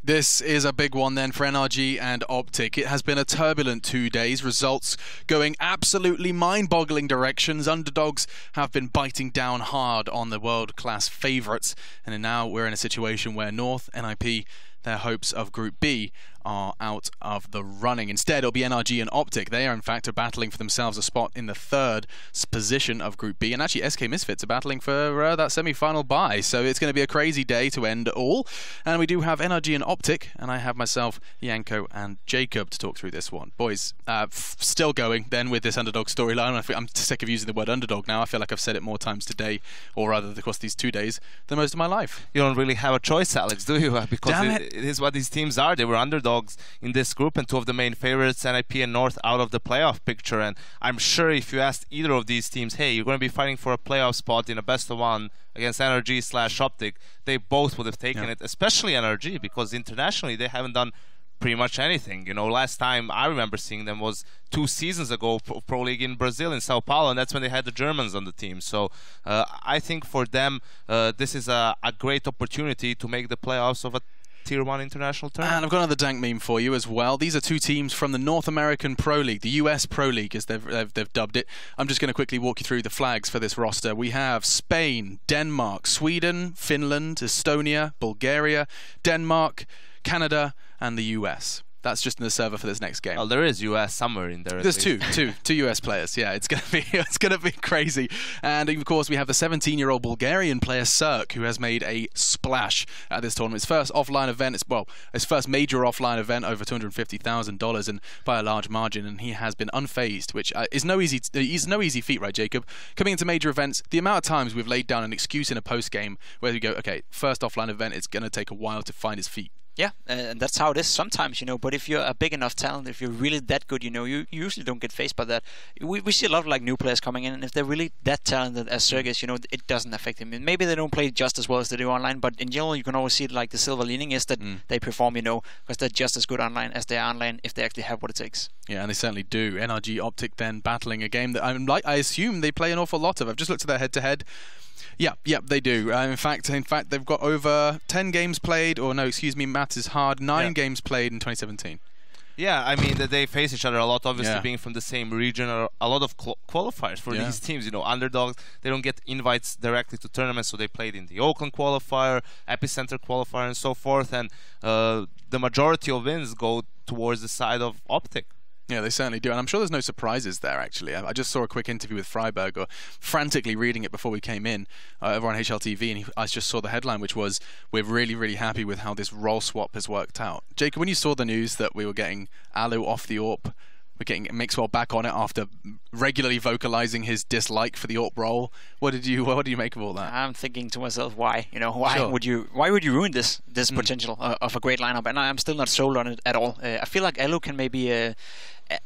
This is a big one then for NRG and OpTic. It has been a turbulent 2 days, results going absolutely mind-boggling directions. Underdogs have been biting down hard on the world-class favourites, and now we're in a situation where North, NIP, their hopes of Group B are out of the running. Instead, it'll be NRG and OpTic. They are, in fact, battling for themselves a spot in the third position of Group B. And actually, SK Misfits are battling for that semi-final bye. So it's going to be a crazy day to end it all. And we do have NRG and OpTic, and I have myself, Yanko, and Jacob to talk through this one. Boys, still going then with this underdog storyline. I'm sick of using the word underdog now. I feel like I've said it more times today, or rather across these 2 days, than most of my life. You don't really have a choice, Alex, do you? Because it is what these teams are. They were underdogs in this group, and two of the main favorites, NIP and North, out of the playoff picture. And I'm sure if you asked either of these teams, hey, you're going to be fighting for a playoff spot in a best-of-1 against NRG/OpTic, they both would have taken it, especially NRG, because internationally they haven't done pretty much anything. You know, last time I remember seeing them was 2 seasons ago, Pro League in Brazil, in Sao Paulo, and that's when they had the Germans on the team. So I think for them, this is a great opportunity to make the playoffs of a Tier 1 international tournament. And I've got another dank meme for you as well. These are 2 teams from the North American Pro League, the US Pro League as they've dubbed it. I'm just going to quickly walk you through the flags for this roster. We have Spain, Denmark, Sweden, Finland, Estonia, Bulgaria, Denmark, Canada, and the US. That's just in the server for this next game. Oh, there is US somewhere in there. There's two US players. Yeah, it's gonna be crazy. And of course, we have the 17-year-old Bulgarian player Cirque, who has made a splash at this tournament. His first offline event. His first major offline event, over $250,000, and by a large margin. And he has been unfazed, which is no easy feat, right, Jacob? Coming into major events, the amount of times we've laid down an excuse in a post game where we go, okay, first offline event, it's gonna take a while to find his feet. Yeah, and that's how it is sometimes, you know. But if you're a big enough talent, if you're really that good, you know, you usually don't get faced by that. We see a lot of like new players coming in, and if they're really that talented as Serge is, you know, it doesn't affect them. And maybe they don't play just as well as they do online, but in general, you can always see like the silver lining is that they perform, you know, because they're just as good online as they are online if they actually have what it takes. Yeah, and they certainly do. NRG OpTic then battling a game that I assume they play an awful lot of. I've just looked at their head-to-head. Yeah, they do. In fact, they've got over 10 games played, or no, excuse me, maths is hard. 9 games played in 2017. Yeah, I mean, they face each other a lot, obviously, being from the same region. A lot of qualifiers for these teams, you know, underdogs. They don't get invites directly to tournaments, so they played in the Oakland qualifier, Epicenter qualifier, and so forth. And the majority of wins go towards the side of OpTic. Yeah, they certainly do. And I'm sure there's no surprises there, actually. I just saw a quick interview with Freiberg, or frantically reading it before we came in over on HLTV, and I just saw the headline, which was, we're really, really happy with how this role swap has worked out. Jacob, when you saw the news that we were getting Alu off the AWP, we're getting Mixwell back on it after regularly vocalizing his dislike for the AWP role, what do you make of all that? I'm thinking to myself, why? You know, why would you ruin this potential of a great lineup? And I'm still not sold on it at all. I feel like Alu can maybe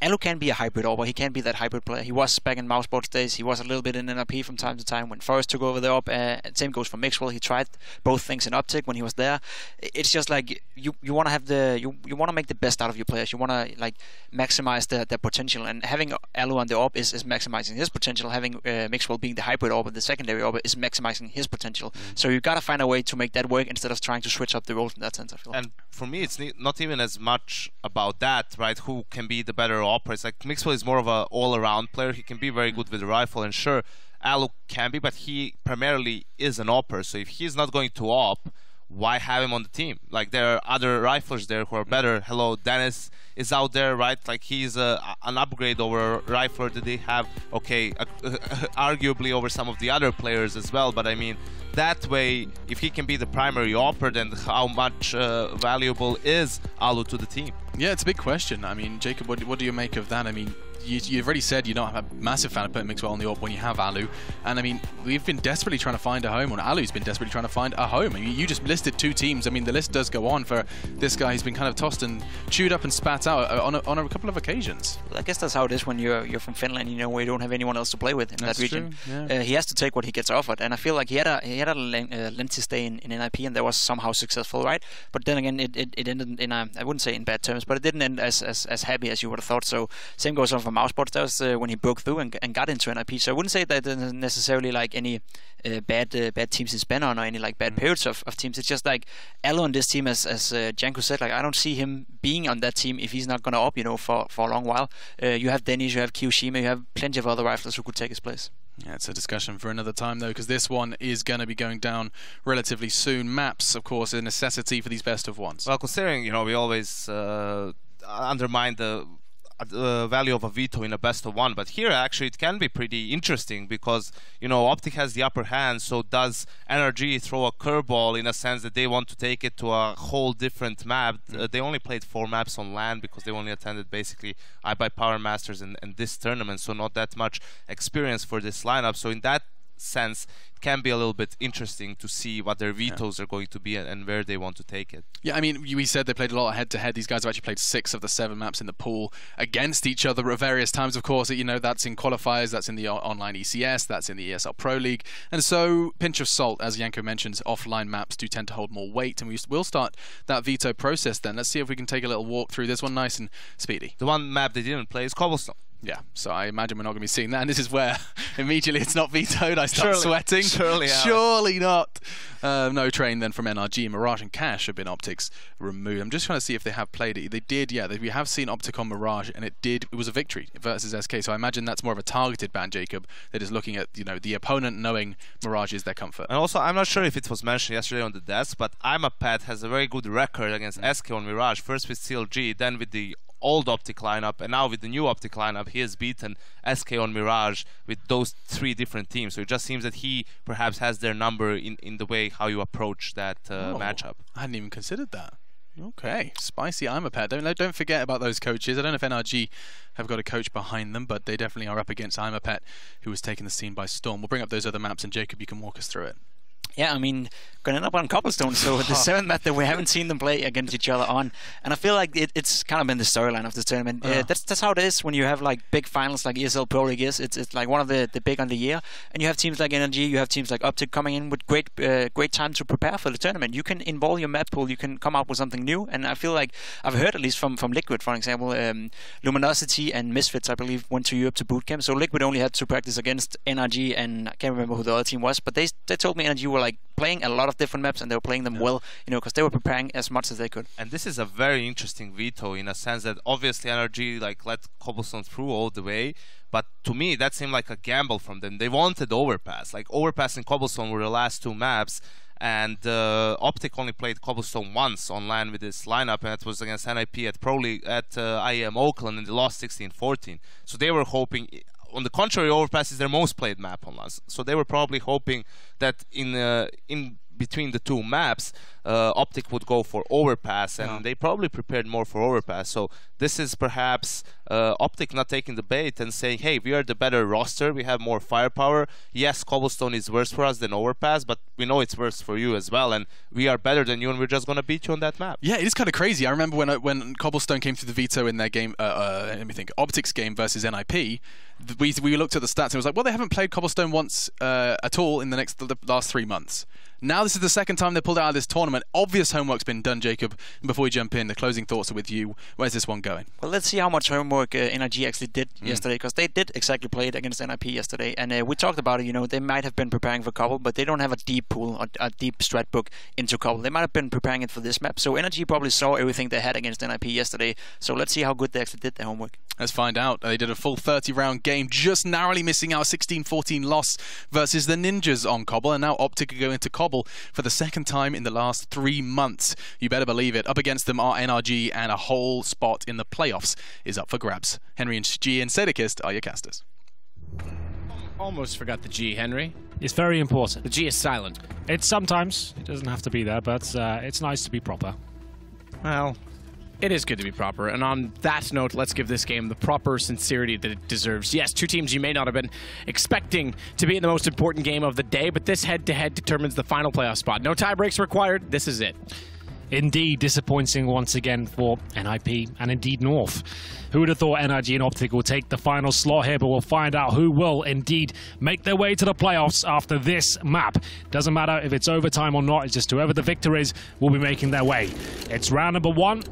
Alu can be a hybrid AWP, he can be that hybrid player. He was back in Mousesports days, he was a little bit in NRP from time to time when Forrest took over the AWP. Same goes for Mixwell, he tried both things in OpTic when he was there. It's just like, you want to have you want to make the best out of your players, you want to like maximize their potential, and having Alu on the AWP is maximizing his potential, having Mixwell being the hybrid AWP, the secondary AWP, is maximizing his potential. So you got to find a way to make that work instead of trying to switch up the roles in that sense, I feel. And for me, it's not even as much about that, right? Who can be the better AWPer? It's like Mixwell is more of an all-around player. He can be very good with the rifle, and sure, Alu can be, but he primarily is an AWPer. So if he's not going to AWP, why have him on the team? Like, there are other riflers there who are better. Hello, Dennis is out there, right? Like, he's an upgrade over a rifler that they have, okay, arguably over some of the other players as well. But I mean, that way, if he can be the primary AWPer, then how much valuable is Alu to the team? Yeah, it's a big question. I mean, Jacob, what do you make of that? I mean, you've already said you're not a massive fan of putting Mixwell on the AWP when you have Alu, and I mean, we've been desperately trying to find a home, or Alu's been desperately trying to find a home. I mean, you just listed 2 teams. I mean, the list does go on for this guy who's been kind of tossed and chewed up and spat out on a couple of occasions. I guess that's how it is when you're from Finland, you know, where you don't have anyone else to play with in that region. Yeah. He has to take what he gets offered, and I feel like he had a lengthy stay in NIP, and that was somehow successful, right? But then again, it ended in I wouldn't say in bad terms, but it didn't end as happy as you would have thought. So same goes on for Mousesports. That was when he broke through and got into NIP. So I wouldn't say that there's necessarily like any bad teams he's been on or any like bad periods of teams. It's just like Alo on this team, as Janko said, like I don't see him being on that team if he's not gonna up, you know, for a long while. You have Dennis, you have Kiyoshima, you have plenty of other riflers who could take his place. Yeah, it's a discussion for another time, though, because this one is going to be going down relatively soon. Maps, of course, a necessity for these best of ones. Well, considering, you know, we always undermine the value of a veto in a best of one, but here actually it can be pretty interesting because, you know, OpTic has the upper hand. So does NRG throw a curveball in a sense that they want to take it to a whole different map? They only played 4 maps on land because they only attended basically iBuy Power Masters and this tournament, so not that much experience for this lineup. So in that sense, it can be a little bit interesting to see what their vetoes are going to be and where they want to take it. Yeah, I mean, we said they played a lot of head-to-head. These guys have actually played 6 of the 7 maps in the pool against each other at various times. Of course, you know, that's in qualifiers, that's in the online ECS, that's in the ESL Pro League. And so, pinch of salt, as Janko mentions, offline maps do tend to hold more weight. And we'll start that veto process then. Let's see if we can take a little walk through this one nice and speedy. The one map they didn't play is Cobblestone. Yeah, so I imagine we're not going to be seeing that, and this is where immediately it's not vetoed. I start sweating. Surely not. No train then from NRG. Mirage and Cash have been OpTic's removed. I'm just trying to see if they have played it. They did, yeah. We have seen OpTic on Mirage, and it was a victory versus SK. So I imagine that's more of a targeted ban, Jacob, that is looking at, you know, the opponent knowing Mirage is their comfort. And also, I'm not sure if it was mentioned yesterday on the desk, but ImaPat has a very good record against SK on Mirage. First with CLG, then with the old OpTic lineup, and now with the new OpTic lineup, he has beaten SK on Mirage with those 3 different teams. So it just seems that he perhaps has their number in the way how you approach that matchup. I hadn't even considered that. Okay, spicy ImaPat. Don't forget about those coaches. I don't know if NRG have got a coach behind them, but they definitely are up against ImaPat, who has taken the scene by storm. We'll bring up those other maps, and Jacob, you can walk us through it. Yeah, I mean, going to end up on Cobblestone, so the 7th map that we haven't seen them play against each other on. And I feel like it's kind of been the storyline of this tournament. That's how it is when you have like big finals like ESL Pro League is. It's like one of the big on the year. And you have teams like NRG, you have teams like OpTic coming in with great time to prepare for the tournament. You can involve your map pool, you can come up with something new. And I feel like I've heard, at least from Liquid, for example, Luminosity and Misfits, I believe, went to Europe to bootcamp. So Liquid only had to practice against NRG, and I can't remember who the other team was, but they told me NRG were like playing a lot of different maps, and they were playing them well, you know, because they were preparing as much as they could. And this is a very interesting veto in a sense that obviously NRG like let Cobblestone through all the way, but to me that seemed like a gamble from them. They wanted Overpass. Like Overpass and Cobblestone were the last 2 maps, and OpTic only played Cobblestone once on LAN with this lineup, and it was against NIP at Pro League at IEM Oakland, and they lost 16-14. So they were hoping. On the contrary, Overpass is their most played map on LAN, so they were probably hoping that in between the 2 maps, OpTic would go for Overpass, and they probably prepared more for Overpass. So this is perhaps OpTic not taking the bait and saying, hey, we are the better roster, we have more firepower. Yes, Cobblestone is worse for us than Overpass, but we know it's worse for you as well, and we are better than you, and we're just going to beat you on that map. Yeah, it is kind of crazy. I remember when Cobblestone came through the veto in their game, let me think, OpTic's game versus NIP, we looked at the stats and it was like, well, they haven't played Cobblestone once at all in the last 3 months. Now this is the 2nd time they pulled out of this tournament. Obvious homework's been done, Jacob. Before we jump in, the closing thoughts are with you. Where's this one going? Well, let's see how much homework NRG actually did yesterday, because they did exactly play it against NIP yesterday. And we talked about it, you know, they might have been preparing for Cobble, but they don't have a deep pool or a deep strat book into Cobble. They might have been preparing it for this map. So NRG probably saw everything they had against NIP yesterday. So let's see how good they actually did their homework. Let's find out. They did a full 30-round game, just narrowly missing out a 16-14 loss versus the Ninjas on Cobble, and now OpTic are going to Cobble for the 2nd time in the last 3 months. You better believe it. Up against them are NRG, and a whole spot in the playoffs is up for grabs. Henry and G and Sadekist are your casters. Almost forgot the G, Henry. It's very important. The G is silent. It's sometimes. It doesn't have to be there, but it's nice to be proper. Well, it is good to be proper. And on that note, let's give this game the proper sincerity that it deserves. Yes, 2 teams you may not have been expecting to be in the most important game of the day, but this head-to-head determines the final playoff spot. No tie breaks required. This is it. Indeed, disappointing once again for NIP and indeed North. Who would have thought NRG and OpTic will take the final slot here, but we'll find out who will indeed make their way to the playoffs after this map. Doesn't matter if it's overtime or not, it's just whoever the victor is will be making their way. It's round number 1.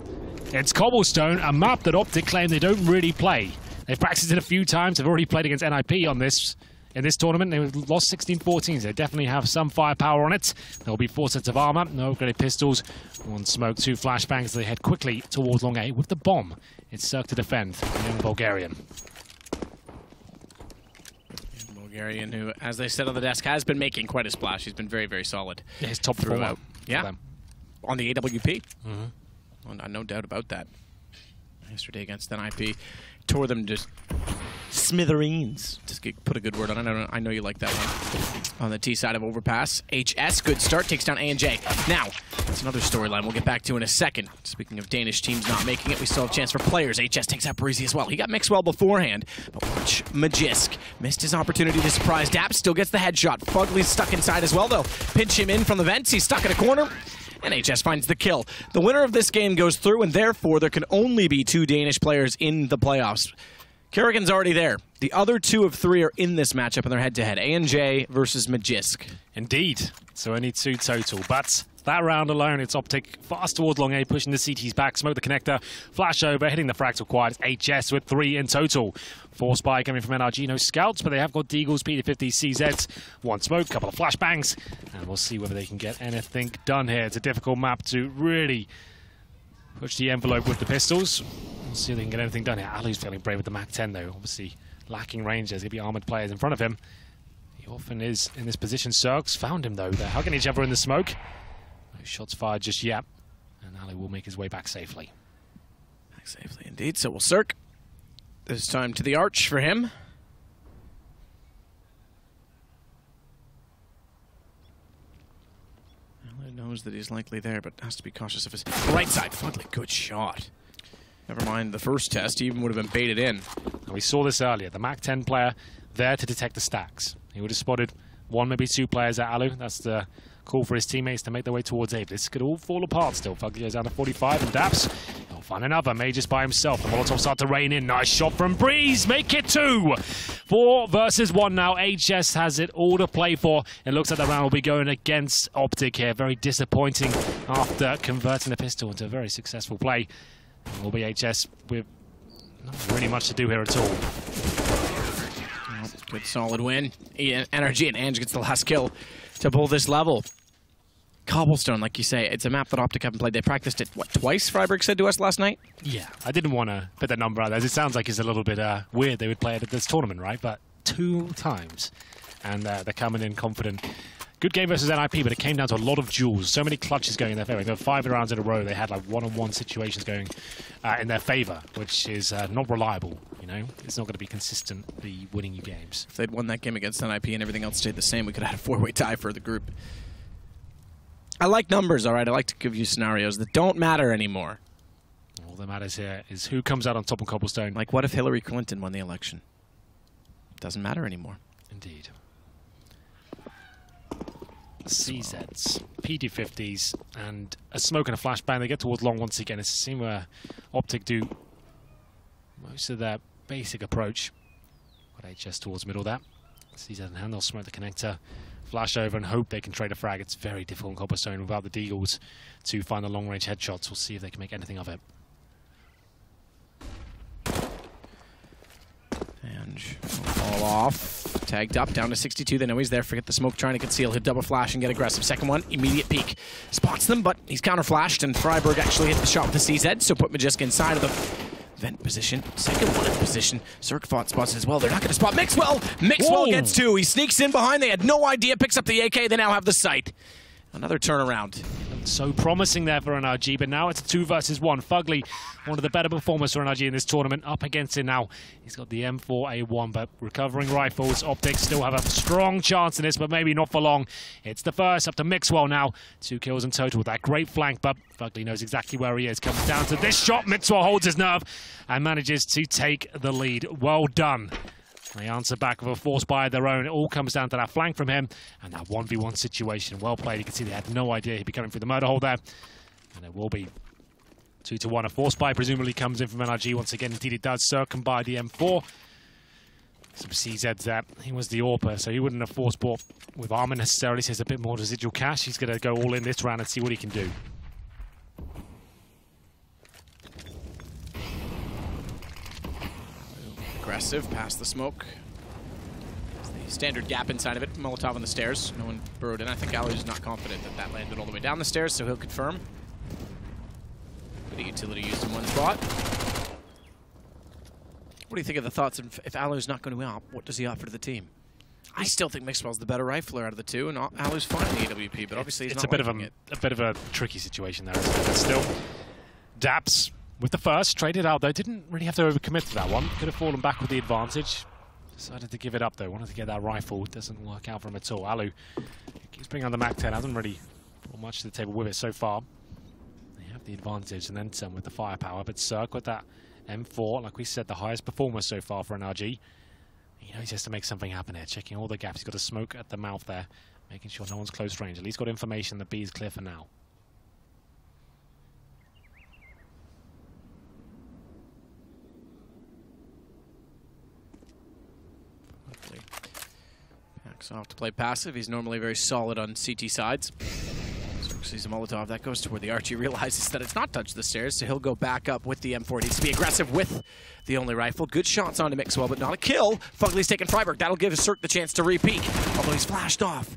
It's Cobblestone, a map that OpTic claim they don't really play. They've practiced it a few times. They've already played against NIP on this in this tournament. They lost 16-14. So they definitely have some firepower on it. There'll be 4 sets of armor, no upgraded pistols, 1 smoke, 2 flashbangs. They head quickly towards long A with the bomb. It's Cirque to defend, the young Bulgarian. Bulgarian, who, as they said on the desk, has been making quite a splash. He's been very, very solid. Yeah, he's top throughout. Yeah, on the AWP. Well, no doubt about that. Yesterday against NIP, tore them just smithereens. Just put a good word on it. I know you like that one. On the T side of overpass, HS, good start, takes down A&J. Now, it's another storyline we'll get back to in a second. Speaking of Danish teams not making it, we still have a chance for players. HS takes out Breezy as well. He got mixed well beforehand, but watch Magisk. Missed his opportunity to surprise Dap, still gets the headshot. Fugly's stuck inside as well, though. Pinch him in from the vents, he's stuck in a corner. And HS finds the kill. The winner of this game goes through, and therefore there can only be 2 Danish players in the playoffs. Kerrigan's already there. The other 2 of 3 are in this matchup, and they're head-to-head. A&J versus Magisk. Indeed. So only 2 total. But that round alone, it's OpTic fast towards long A, pushing the CTs back, smoke the connector, flash over, hitting the frags required. It's HS with 3 in total. 4 spy coming from NRG. No scouts, but they have got Deagles, P50, CZs. 1 smoke, couple of flashbangs. And we'll see whether they can get anything done here. It's a difficult map to really push the envelope with the pistols. We'll see if they can get anything done here. Alu's feeling brave with the Mac 10, though. Obviously lacking range. There's going to be armored players in front of him. He often is in this position. Cirques found him, though. They're hugging each other in the smoke. No shots fired just yet. And Alu will make his way back safely. Back safely, indeed. So will Cirque. This time to the arch for him. Alu knows that he's likely there, but has to be cautious of his right side. Fugly, good shot. Never mind the first test, he even would have been baited in. And we saw this earlier. The Mac 10 player there to detect the stacks. He would have spotted 1, maybe 2 players at Alu. That's the call for his teammates to make their way towards A. This could all fall apart still. Fugly goes down to 45 and Daps. He'll find another. Majors by himself. The Molotovs start to rain in. Nice shot from Breeze. Make it 2. 4 versus 1 now. HS has it all to play for. It looks like the round will be going against OpTic here. Very disappointing after converting the pistol into a very successful play. It will be HS with not really much to do here at all. Good solid win. NRG and Ange gets the last kill to pull this level. Cobblestone, like you say, it's a map that OpTic haven't played. They practiced it, what, twice, Freiburg said to us last night? Yeah, I didn't want to put that number out there. It sounds like it's a little bit weird they would play it at this tournament, right? But 2 times. And they're coming in confident. Good game versus NIP, but it came down to a lot of duels. So many clutches going in their favour. They had 5 rounds in a row. They had like one-on-one situations going in their favour, which is not reliable. You know, it's not going to be consistently winning you games. If they'd won that game against NIP and everything else stayed the same, we could have had a 4-way tie for the group. I like numbers, all right. I like to give you scenarios that don't matter anymore. All that matters here is who comes out on top of Cobblestone. Like, what if Hillary Clinton won the election? Doesn't matter anymore. Indeed. CZs, PD50s, and a smoke and a flashbang. They get towards long once again. It's a scene where OpTic do most of their basic approach. Got HS towards middle there. CZ in hand, they'll smoke the connector, flash over, and hope they can trade a frag. It's very difficult in Cobblestone without the Deagles to find the long-range headshots. We'll see if they can make anything of it. And fall off. Tagged up, down to 62. They know he's there. Forget the smoke, trying to conceal. He'll double flash and get aggressive. Second one, immediate peek. Spots them, but he's counter-flashed, and Freiburg actually hit the shot with the CZ, so put Magisk inside of the vent position. Second one in position. Cirque fought spots as well. They're not going to spot Mixwell. Mixwell gets 2. He sneaks in behind. They had no idea. Picks up the AK. They now have the sight. Another turnaround. So promising there for NRG, but now it's 2 versus 1. Fugly, one of the better performers for NRG in this tournament, up against it now. He's got the M4A1, but recovering rifles. OpTic still have a strong chance in this, but maybe not for long. It's the first, up to Mixwell now. 2 kills in total with that great flank, but Fugly knows exactly where he is. Comes down to this shot. Mixwell holds his nerve and manages to take the lead. Well done. They answer back with a force by their own. It all comes down to that flank from him and that 1v1 situation. Well played. You can see they had no idea he'd be coming through the murder hole there. And it will be 2-1. A force buy presumably comes in from NRG once again. Indeed it does. Cirque can buy the M4. Some CZs there. He was the AWPer, so he wouldn't have force bought with armor necessarily. So there's a bit more residual cash. He's going to go all in this round and see what he can do. aggressive past the smoke. The standard gap inside of it. Molotov on the stairs. No one burrowed in. I think Alu's not confident that that landed all the way down the stairs, so he'll confirm. Bit of utility used in one spot. What do you think of the thoughts if Alu's not going to out? What does he offer to the team? I still think Mixwell's the better rifler out of the two, and Alu's fine in the AWP, but obviously he's not liking it. A bit of a tricky situation there, isn't it? But still, Daps with the first, traded out though, didn't really have to overcommit to that one. Could have fallen back with the advantage. Decided to give it up though, wanted to get that rifle. Doesn't work out for him at all. Alu keeps bringing on the Mac 10, hasn't really brought much to the table with it so far. They have the advantage and then some with the firepower, but Cirque with that M4, like we said, the highest performer so far for NRG. He knows he has to make something happen here, checking all the gaps. He's got a smoke at the mouth there, making sure no one's close range. At least got information that B is clear for now. Backs off to play passive. He's normally very solid on CT sides. Sees a Molotov. That goes to where the Archie realizes that it's not touched the stairs, so he'll go back up with the M4. Needs to be aggressive with the only rifle. Good shots onto Mixwell, but not a kill. Fugly's taking Freiburg. That'll give Cirque the chance to re-peek, although he's flashed off.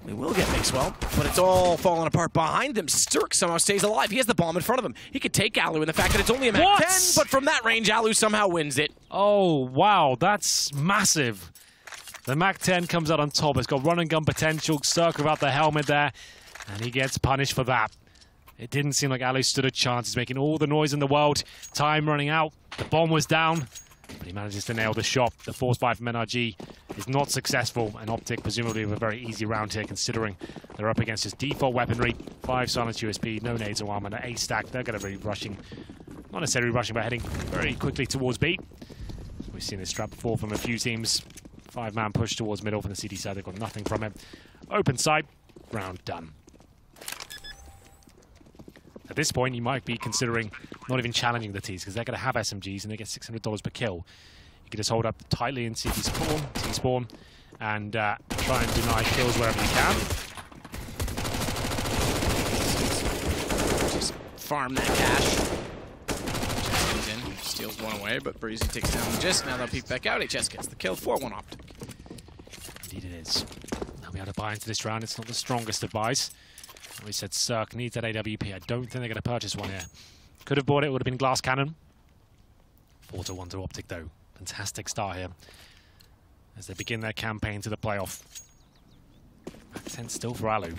We will get Mixwell, but it's all falling apart behind them. Cirque somehow stays alive. He has the bomb in front of him. He could take Alu, and the fact that it's only a Mac 10, but from that range, Alu somehow wins it. Oh, wow, that's massive. The Mac 10 comes out on top. It's got run and gun potential. Cirque without the helmet there. And he gets punished for that. It didn't seem like Alu stood a chance. He's making all the noise in the world. Time running out. The bomb was down, but he manages to nail the shot. The force buy from NRG is not successful, and OpTic presumably with a very easy round here, considering they're up against his default weaponry. 5 silenced USP, no nades or armor, and an A stack. They're going to be rushing, not necessarily rushing, but heading very quickly towards B. We've seen this strat before from a few teams. 5-man push towards middle from the CD side. They've got nothing from him. Open sight, round done. At this point, you might be considering not even challenging the T's, because they're going to have SMGs and they get $600 per kill. You can just hold up tightly in CT spawn, and try and deny kills wherever you can. Just farm that cash. Chess comes in, steals one away, but Breezy takes down the Gist. Now they'll peek back out. HS gets the kill. 4-1 OpTic. Indeed it is. Now we have to buy into this round. It's not the strongest of buys. We said Cirque needs that AWP. I don't think they're going to purchase one here. Could have bought it, would have been Glass Cannon. 4-1 to OpTic though. Fantastic start here as they begin their campaign to the playoff. Mac 10 still for Alu.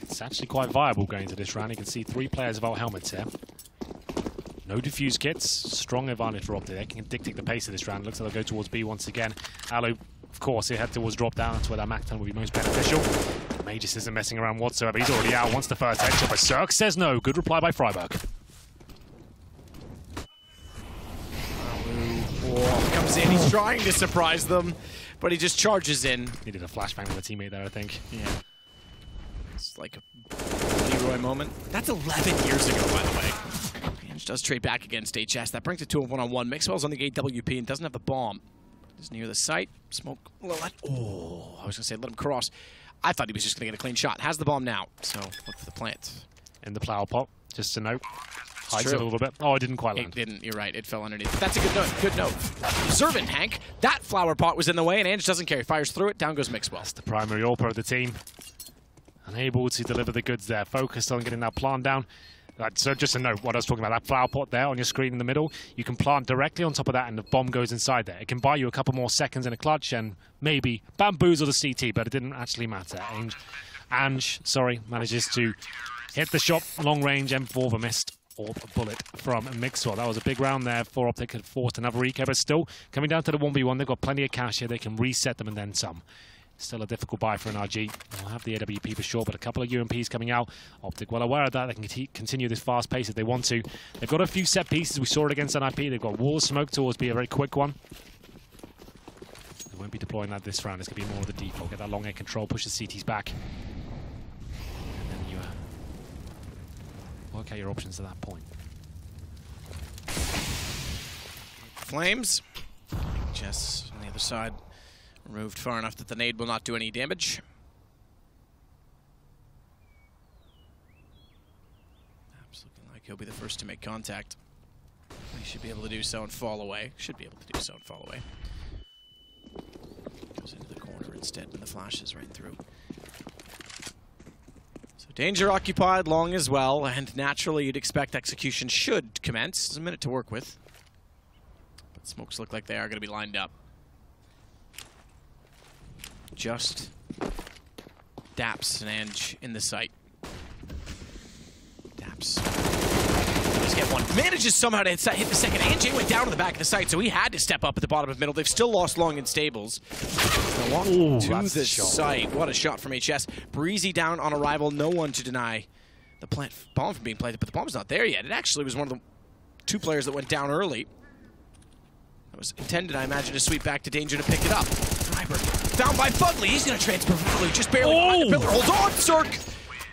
It's actually quite viable going into this round. You can see 3 players without helmets here. No defuse kits. Strong advantage for OpTic. They can dictate the pace of this round. Looks like they'll go towards B once again. Alu, of course, he head towards drop down. That's where that Mac 10 will be most beneficial. Magus isn't messing around whatsoever. He's already out. Wants the first headshot, but Cirque says no. Good reply by Freiburg. Comes in. He's trying to surprise them, but he just charges in. Needed a flashbang with a teammate there, I think. Yeah. It's like a Leroy moment. That's 11 years ago, by the way. Ange does trade back against HS. That brings it to a one-on-one. Mixwell's on the AWP and doesn't have the bomb. Is near the site. Smoke. Oh, I was going to say let him cross. I thought he was just going to get a clean shot. Has the bomb now, so look for the plant. In the plow pot, just a note. Hides it a little bit. Oh, it didn't quite land. It didn't, you're right. It fell underneath. That's a good note. Good note. Observant, Hank. That flower pot was in the way, and Ange doesn't care. He fires through it. Down goes Mixwell. That's the primary AWPer of the team. Unable to deliver the goods there. Focused on getting that plant down. So just a note, what I was talking about, that flower pot there on your screen in the middle, you can plant directly on top of that and the bomb goes inside there. It can buy you a couple more seconds in a clutch and maybe bamboozle the CT, but it didn't actually matter. Ange, manages to hit the shot, long range, M4 the missed, or a bullet from Mixwell. That was a big round there for OpTic. Had forced another recap, but still coming down to the 1v1. They've got plenty of cash here. They can reset them and then some. Still a difficult buy for NRG. They'll have the AWP for sure, but a couple of UMPs coming out. OpTic well aware of that. They can continue this fast pace if they want to. They've got a few set pieces. We saw it against NIP. They've got wall smoke towards be a very quick one. They won't be deploying that this round. It's going to be more of the default. Get that long air control, push the CTs back. And then you work out your options at that point. Flames. Jess on the other side. Removed far enough that the nade will not do any damage. It's looking like he'll be the first to make contact. He should be able to do so and fall away. Should be able to do so and fall away. Goes into the corner instead when the flashes right through. So danger occupied long as well, and naturally you'd expect execution should commence. There's a minute to work with. But smokes look like they are going to be lined up. Just Daps and Ange in the sight. Daps. Just get one. Manages somehow to hit the second. Ange went down to the back of the site, so he had to step up at the bottom of middle. They've still lost long in stables. Walk to the site. What a shot from HS. Breezy down on arrival. No one to deny the bomb from being planted, but the bomb's not there yet. It actually was one of the 2 players that went down early. That was intended, I imagine, to sweep back to danger to pick it up. Freiberg found by Fugly. He's going to transfer Fugly just barely behind the pillar. Hold on, Cirque.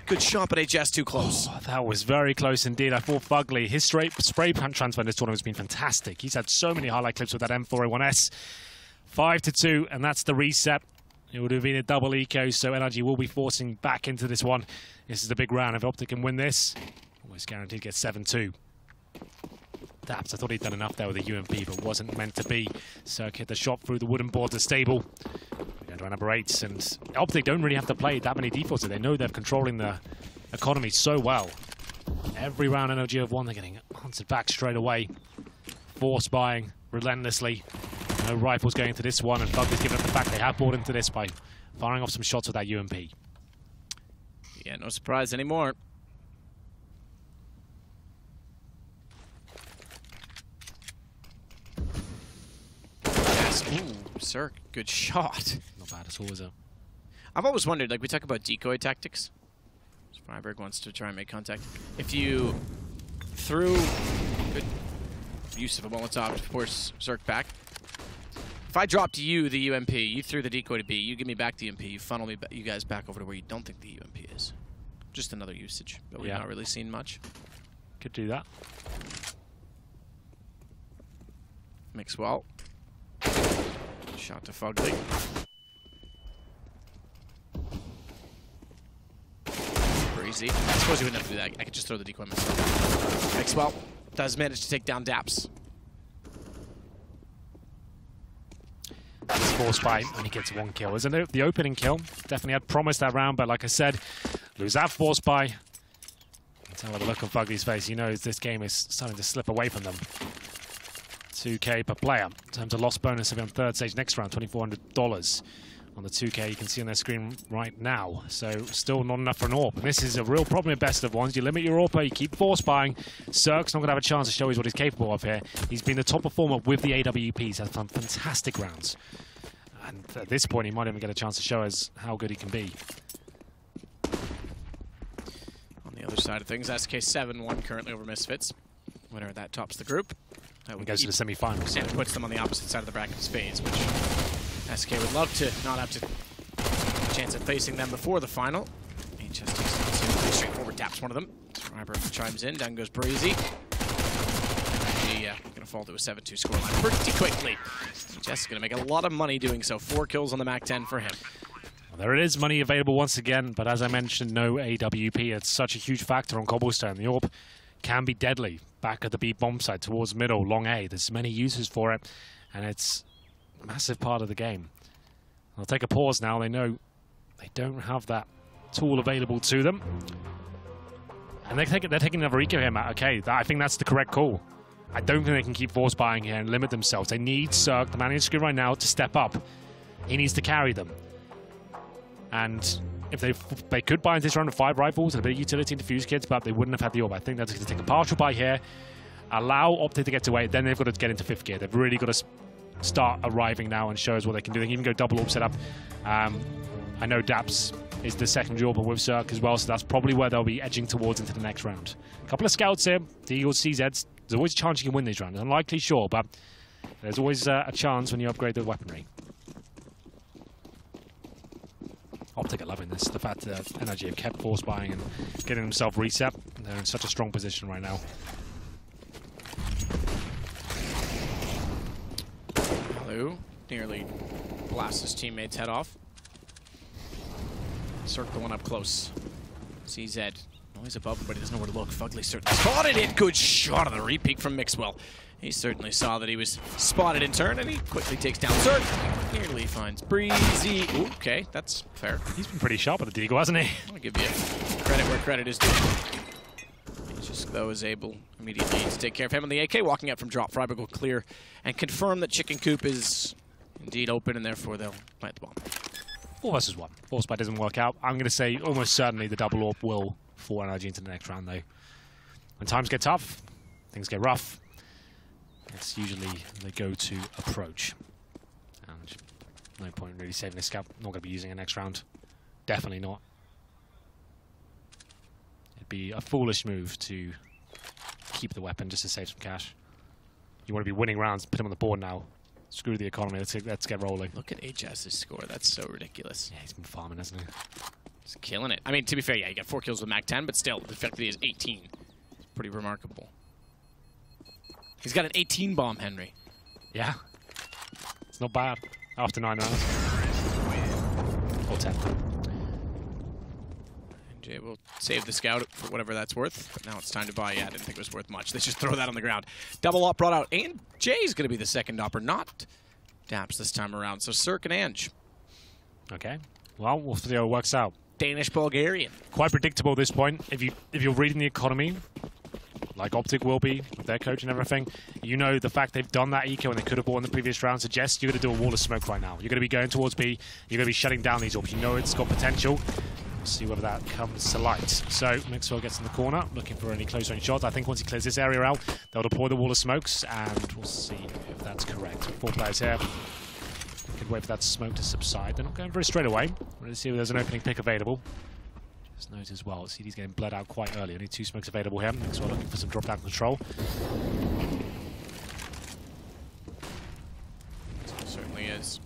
Good shot, but HS too close. Oh, that was very close indeed. I thought Fugly, his spray transfer in this tournament has been fantastic. He's had so many highlight clips with that M4A1S. 5-2, and that's the reset. It would have been a double eco, so NRG will be forcing back into this one. This is the big round. If OpTic can win this, almost guaranteed to get 7-2. Daps, I thought he'd done enough there with the UMP, but wasn't meant to be. Cirque hit the shot through the wooden boards of stable. We're going to run number 8, and OpTic don't really have to play that many defaults. They know they're controlling the economy so well. Every round NRG have won, they're getting answered back straight away. Force buying relentlessly. No rifles going into this one, and Fugly's giving up the fact they have bought into this by firing off some shots with that UMP. Yeah, no surprise anymore. Ooh, Cirque, good shot. Not bad at all, is it? I've always wondered, like, we talk about decoy tactics. Freiberg wants to try and make contact. If you threw good use of a Molotov to force Cirque back. If I dropped you the UMP, you threw the decoy to B, you give me back the UMP, you funnel me you guys back over to where you don't think the UMP is. Just another usage, but we've not really seen much. Could do that. Mix well. Shot to Fugly. Breezy. I suppose you wouldn't have to do that. I could just throw the decoy myself. Mix well. Does manage to take down Daps. It's forced by when he gets 1 kill. Isn't it? The opening kill definitely had promised that round, but like I said, lose that force by. Tell by the look on Fugly's face, he knows this game is starting to slip away from them. 2K per player. In terms of loss bonus, on 3rd stage next round, $2,400 on the 2K you can see on their screen right now. So still not enough for an AWP. And this is a real problem with best of ones. You limit your AWP, you keep force buying. Cirque's not going to have a chance to show us what he's capable of here. He's been the top performer with the AWPs. He's had fantastic rounds. And at this point, he might even get a chance to show us how good he can be. On the other side of things, SK 7-1 currently over Misfits. Winner of that tops the group. That goes to the semi-finals. And puts them on the opposite side of the brackets phase, which SK would love to not have to have a chance at facing them before the final. HS takes it straightforward, taps one of them. Freiberg chimes in, down goes Breezy. Gonna fall to a 7-2 scoreline pretty quickly. HS is gonna make a lot of money doing so. 4 kills on the MAC-10 for him. Well, there it is, money available once again, but as I mentioned, no AWP. It's such a huge factor on Cobblestone. The AWP can be deadly. Back at the B bomb side towards middle, long A. There's many uses for it, and it's a massive part of the game. I'll take a pause now. They know they don't have that tool available to them. And they're taking another eco here, Matt. Okay, I think that's the correct call. I don't think they can keep force buying here and limit themselves. They need Cirque, the man on the screen right now, to step up. He needs to carry them. And if they could buy into this round with 5 rifles and a bit of utility and defuse kits, but they wouldn't have had the AWP. I think they're going to take a partial buy here, allow OpTic to get to 8, then they've got to get into 5th gear. They've really got to start arriving now and show us what they can do. They can even go double AWP setup. I know Daps is the second AWP with Cirque as well, so that's probably where they'll be edging towards into the next round. A couple of scouts here, the Eagles, CZs. There's always a chance you can win these rounds. Unlikely, sure, but there's always a chance when you upgrade the weaponry. OpTic are loving this. The fact that NRG have kept force buying and getting themselves reset. They're in such a strong position right now. Hello. Nearly blasts his teammate's head off. Cirque the one up close. CZ Noise above him, but he doesn't know where to look. Fugly certainly spotted it. Good shot of the repeat from Mixwell. He certainly saw that he was spotted in turn, and he quickly takes down Zerk. Nearly finds Breezy. Ooh, okay, that's fair. He's been pretty sharp at the deagle, hasn't he? I'll give you credit where credit is due. He just, though, is able immediately to take care of him. And the AK walking out from drop. Freiburg will clear and confirm that Chicken Coop is indeed open, and therefore they'll plant the bomb. 4 versus 1. Force spy doesn't work out. I'm going to say almost certainly the double AWP will for NRG into the next round, though. When times get tough, things get rough. It's usually the go-to approach. And no point really saving a scout. Not going to be using it next round. Definitely not. It'd be a foolish move to keep the weapon just to save some cash. You want to be winning rounds, put him on the board now. Screw the economy, let's get rolling. Look at HS's score, that's so ridiculous. Yeah, he's been farming, hasn't he? He's killing it. I mean, to be fair, yeah, he got 4 kills with Mac 10, but still, the fact that he has 18 is pretty remarkable. He's got an 18 bomb, Henry. Yeah. It's not bad. After 9 rounds. Or 10. NJ will save the scout for whatever that's worth, but now it's time to buy. Yeah, I didn't think it was worth much. Let's just throw that on the ground. Double op brought out, and Jay's going to be the second opper, not Daps this time around. So Cirque and Ange. Okay. Well, we'll see how it works out. Danish-Bulgarian. Quite predictable at this point. If you're reading the economy, like OpTic will be with their coach and everything, you know the fact they've done that eco and they could have won the previous round suggests you're going to do a wall of smoke right now. You're going to be going towards B. You're going to be shutting down these orbs. You know it's got potential. We'll see whether that comes to light. So Mixwell gets in the corner, looking for any close range shots. I think once he clears this area out, they'll deploy the wall of smokes, and we'll see if that's correct. 4 players here. Could wait for that smoke to subside. They're not going very straight away. We're going to see if there's an opening pick available. Just note as well, CD's getting bled out quite early. Only 2 smokes available here. Mixwell looking for some drop down control. Certainly is.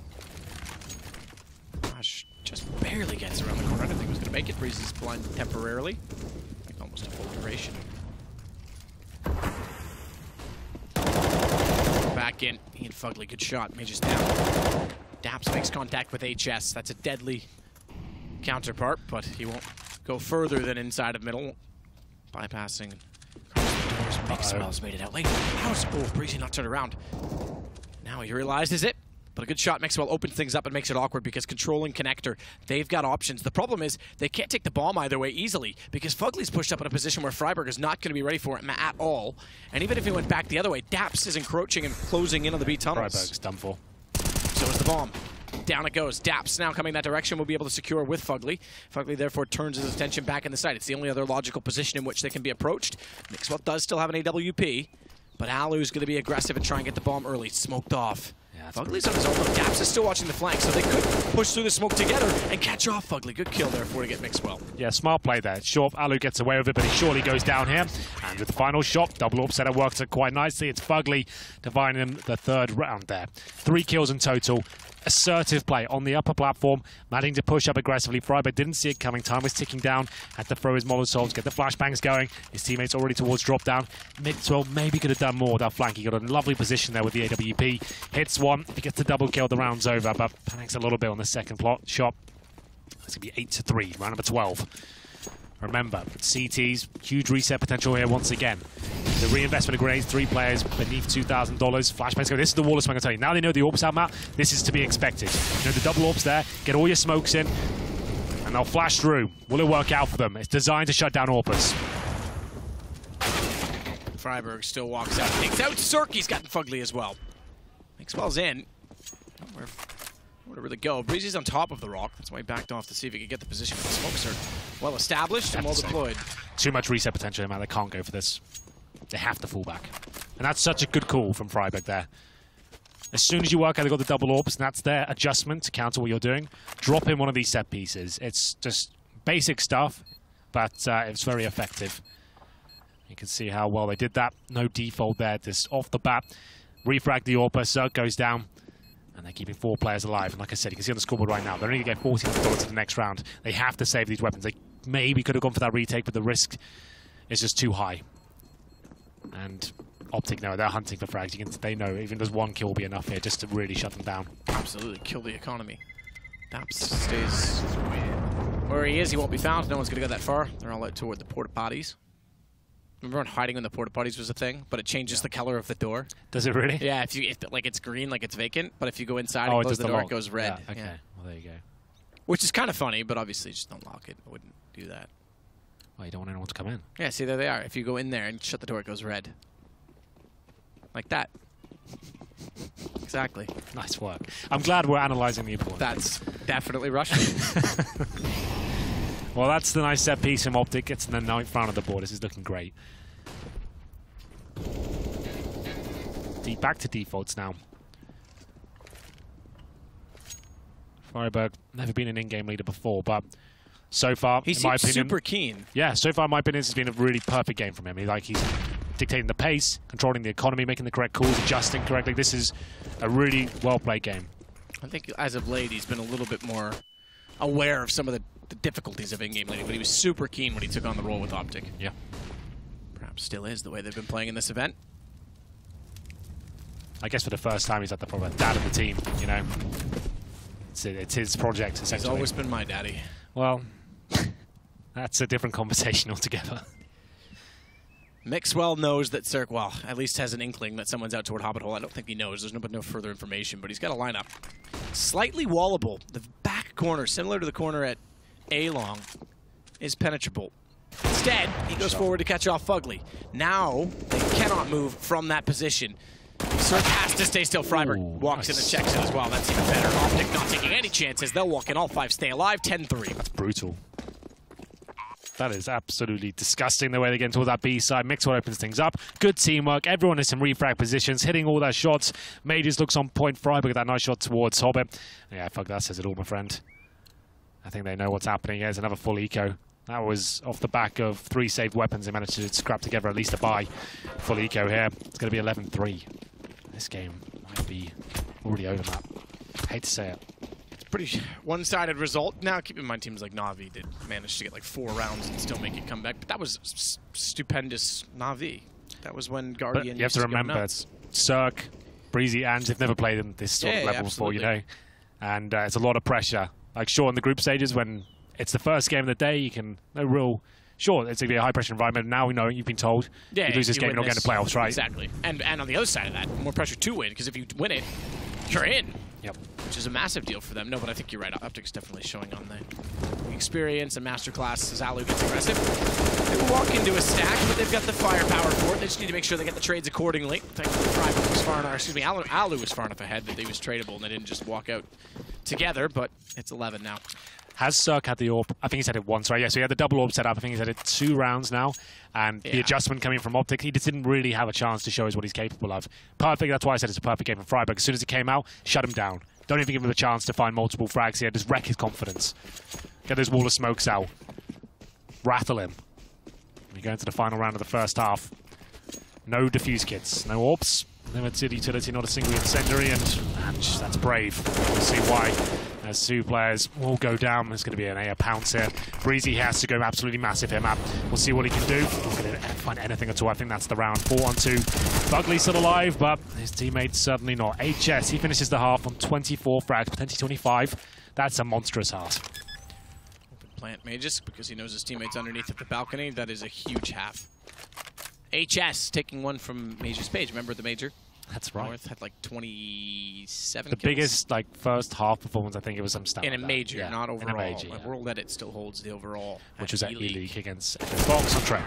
Gosh, just barely gets around the corner. I didn't think he was going to make it. Breezy's blind temporarily. Like almost a full duration. Back in. He and Fugly, good shot. Mages down. Daps makes contact with HS. That's a deadly counterpart, but he won't go further than inside of middle. Bypassing doors. Mixwell's made it out late. How's Breezy not turned around? Now he realizes it. But a good shot, Mixwell opens things up and makes it awkward because controlling connector, they've got options. The problem is they can't take the bomb either way easily because Fugly's pushed up in a position where Freiburg is not going to be ready for it at all. And even if he went back the other way, Daps is encroaching and closing in on the B tunnels. Freiburg's done for. So is the bomb. Down it goes. Daps now coming that direction will be able to secure with Fugly. Fugly therefore turns his attention back in the site. It's the only other logical position in which they can be approached. Mixwell does still have an AWP, but Alu's going to be aggressive and try and get the bomb early. Smoked off. Yeah, Fugly's on his own. Daps is still watching the flank, so they could push through the smoke together and catch off Fugly. Good kill there for to get Mixwell. Yeah, smart play there. Short, Alu gets away with it, but he surely goes down here. And with the final shot, double up setup works it quite nicely. It's Fugly dividing him the 3rd round there. 3 kills in total. Assertive play on the upper platform, managing to push up aggressively. Freiburg didn't see it coming. Time was ticking down. Had to throw his Molotovs, get the flashbangs going. His teammates already towards drop down. Mixwell maybe could have done more with that flank. He got a lovely position there with the AWP. Hits one. If he gets the double kill, the round's over, but panics a little bit on the second shot. It's going to be 8-3, round number 12. Remember, CT's huge reset potential here once again. The reinvestment of grenades, 3 players beneath $2,000. Flashbangs go. This is the wall of smoke, I tell you. Now they know the AWP's out map. This is to be expected. You know, the double AWP's there. Get all your smokes in, and they'll flash through. Will it work out for them? It's designed to shut down AWPers. Freiburg still walks out. Takes out Cirque. He's gotten Fugly as well. Mixwell's in. Where to really go? Breezy's on top of the rock. That's why he backed off to see if he could get the position. The smokes are well established and well deployed. Too much reset potential, man. They can't go for this. They have to fall back. And that's such a good call from Freiburg there. As soon as you work out they've got the double AWPs, and that's their adjustment to counter what you're doing, drop in one of these set pieces. It's just basic stuff, but it's very effective. You can see how well they did that. No default there, just off the bat. Refrag the AWP, Zerk goes down. And they're keeping 4 players alive. And like I said, you can see on the scoreboard right now, they're only going to get $14 to the next round. They have to save these weapons. They maybe could have gone for that retake, but the risk is just too high. And OpTic, no, they're hunting for frags. They know even just 1 kill will be enough here just to really shut them down. Absolutely, kill the economy. Daps stays Where he is, he won't be found. No one's going to go that far. They're all out toward the porta potties. Remember when hiding in the porta potties was a thing, but it changes the color of the door? Does it really? Yeah, if like it's green, like it's vacant, but if you go inside and close the door, it goes red. Yeah, okay, yeah. well there you go. Which is kind of funny, but obviously just don't lock it. I wouldn't do that. Well, you don't want anyone to come in. Yeah, see, there they are. If you go in there and shut the door, it goes red. Like that. Exactly. Nice work. I'm glad we're analysing the important. That's definitely Russian. Well, that's the nice set piece from OpTic. Gets in the 9th round of the board. This is looking great. Back to defaults now. Freiburg, never been an in-game leader before, but so far, in my opinion, super keen. Yeah, so far, in my opinion, this has been a really perfect game from him. He's dictating the pace, controlling the economy, making the correct calls, adjusting correctly. This is a really well-played game. I think as of late, he's been a little bit more aware of some of the difficulties of in-game leading, but he was super keen when he took on the role with OpTic. Yeah. Perhaps still is the way they've been playing in this event. I guess for the first time, he's at the proper dad of the team, you know. It's his project, essentially. He's always been my daddy. Well, that's a different conversation altogether. Mixwell knows that Cirque, well, at least has an inkling that someone's out toward Hobbit Hole. I don't think he knows. There's no further information, but he's got a lineup. Slightly wallable. The back corner, similar to the corner at A-Long, is penetrable. Instead, he goes forward to catch off Fugly. Now, they cannot move from that position. Cirque has to stay still. Freiburg walks in and checks it as well. That's even better. OpTic not taking any chances. They'll walk in. All 5 stay alive. 10-3. That's brutal. That is absolutely disgusting the way they get into that B side. Mixwell opens things up. Good teamwork. Everyone is in refrag positions, hitting all their shots. Majors looks on point. Freiburg with that nice shot towards Hobbit. Yeah, fuck, that says it all, my friend. I think they know what's happening. Here's another full eco. That was off the back of 3 saved weapons. They managed to scrap together at least a buy. Full eco here. It's going to be 11-3. This game might be already over, Matt. I hate to say it. It's a pretty one-sided result. Now, keep in mind, teams like Na'Vi did manage to get like 4 rounds and still make it come back. But that was stupendous Na'Vi. That was when Guardian. But you have to remember, Cirque, Breezy, and they've never played them this sort of level before, you know. And it's a lot of pressure. Like, sure, in the group stages, when it's the first game of the day, you can sure, it's going to be a high-pressure environment. Now we know, you've been told, you lose this game, you're not getting to playoffs, right? Exactly. And on the other side of that, more pressure to win, because if you win it, you're in. Yep. Which is a massive deal for them. No, but I think you're right. OpTic's definitely showing on the experience and masterclass as Alu gets aggressive. They will walk into a stack, but they've got the firepower for it. They just need to make sure they get the trades accordingly. Thankfully, Freiburg was far enough, excuse me, Alu was far enough ahead that he was tradable and they didn't just walk out together, but it's 11 now. Has Cirque had the AWP? I think he's had it once, right? Yeah, so he had the double AWP set up. I think he's had it 2 rounds now. And the adjustment coming from OpTic, he just didn't really have a chance to show us what he's capable of. Perfect, that's why I said it's a perfect game for Freiburg. As soon as it came out, shut him down. Don't even give him a chance to find multiple frags here. Just wreck his confidence. Get those wall of smokes out. Rattle him. We go into the final round of the first half. No defuse kits, no AWPs. Limited utility, not a single incendiary, and that's brave. We'll see why. As 2 players will go down, there's going to be an AR pounce here. Breezy has to go absolutely massive here, Matt. We'll see what he can do. Not going to find anything at all. I think that's the round. 4-on-2. Fugly still alive, but his teammates certainly not. HS, he finishes the half on 24 frags, potentially 25. That's a monstrous half. Open plant Magus because he knows his teammates underneath at the balcony. That is a huge half. HS taking one from Major's Page. Remember the Major? That's right. North had like 27 The kills. biggest first half performance, I think it was some stat. In a major, not overall. In a major, yeah. World Edit still holds the overall. Which was at E-League against Fox on Trent.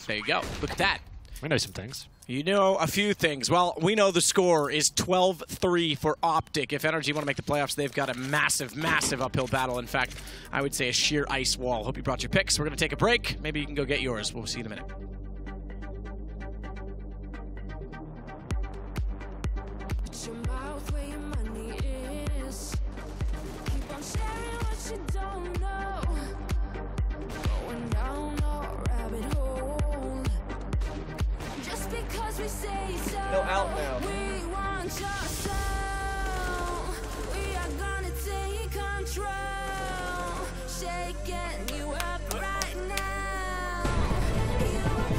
There you go. Look at that. We know some things. You know a few things. Well, we know the score is 12-3 for OpTic. If NRG want to make the playoffs, they've got a massive, massive uphill battle. In fact, I would say a sheer ice wall. Hope you brought your picks. We're going to take a break. Maybe you can go get yours. We'll see you in a minute. Your mouth where your money is. Keep on sharing what you don't know. Going down a rabbit hole. Just because we say so. No, out now. We want your soul. We are gonna take control. Shaking you up right now. You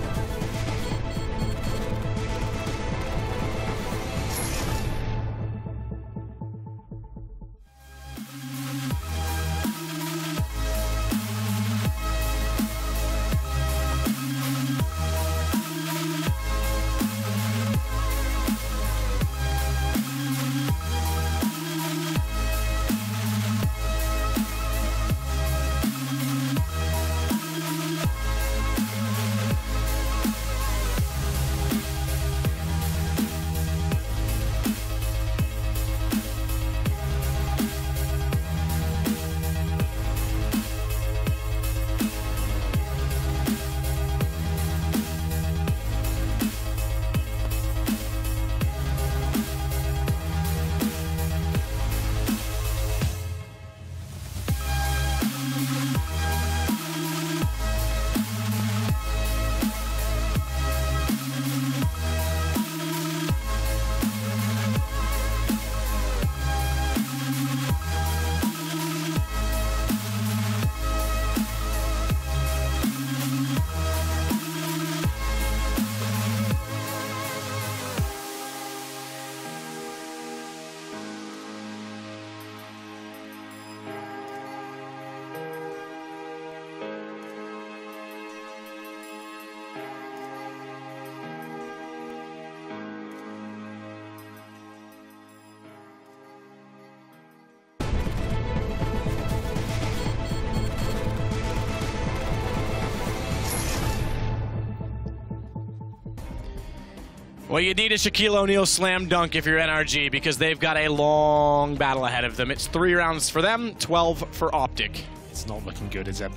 Well, you need a Shaquille O'Neal slam dunk if you're NRG, because they've got a long battle ahead of them. It's 3 rounds for them, 12 for OpTic. It's not looking good, is it?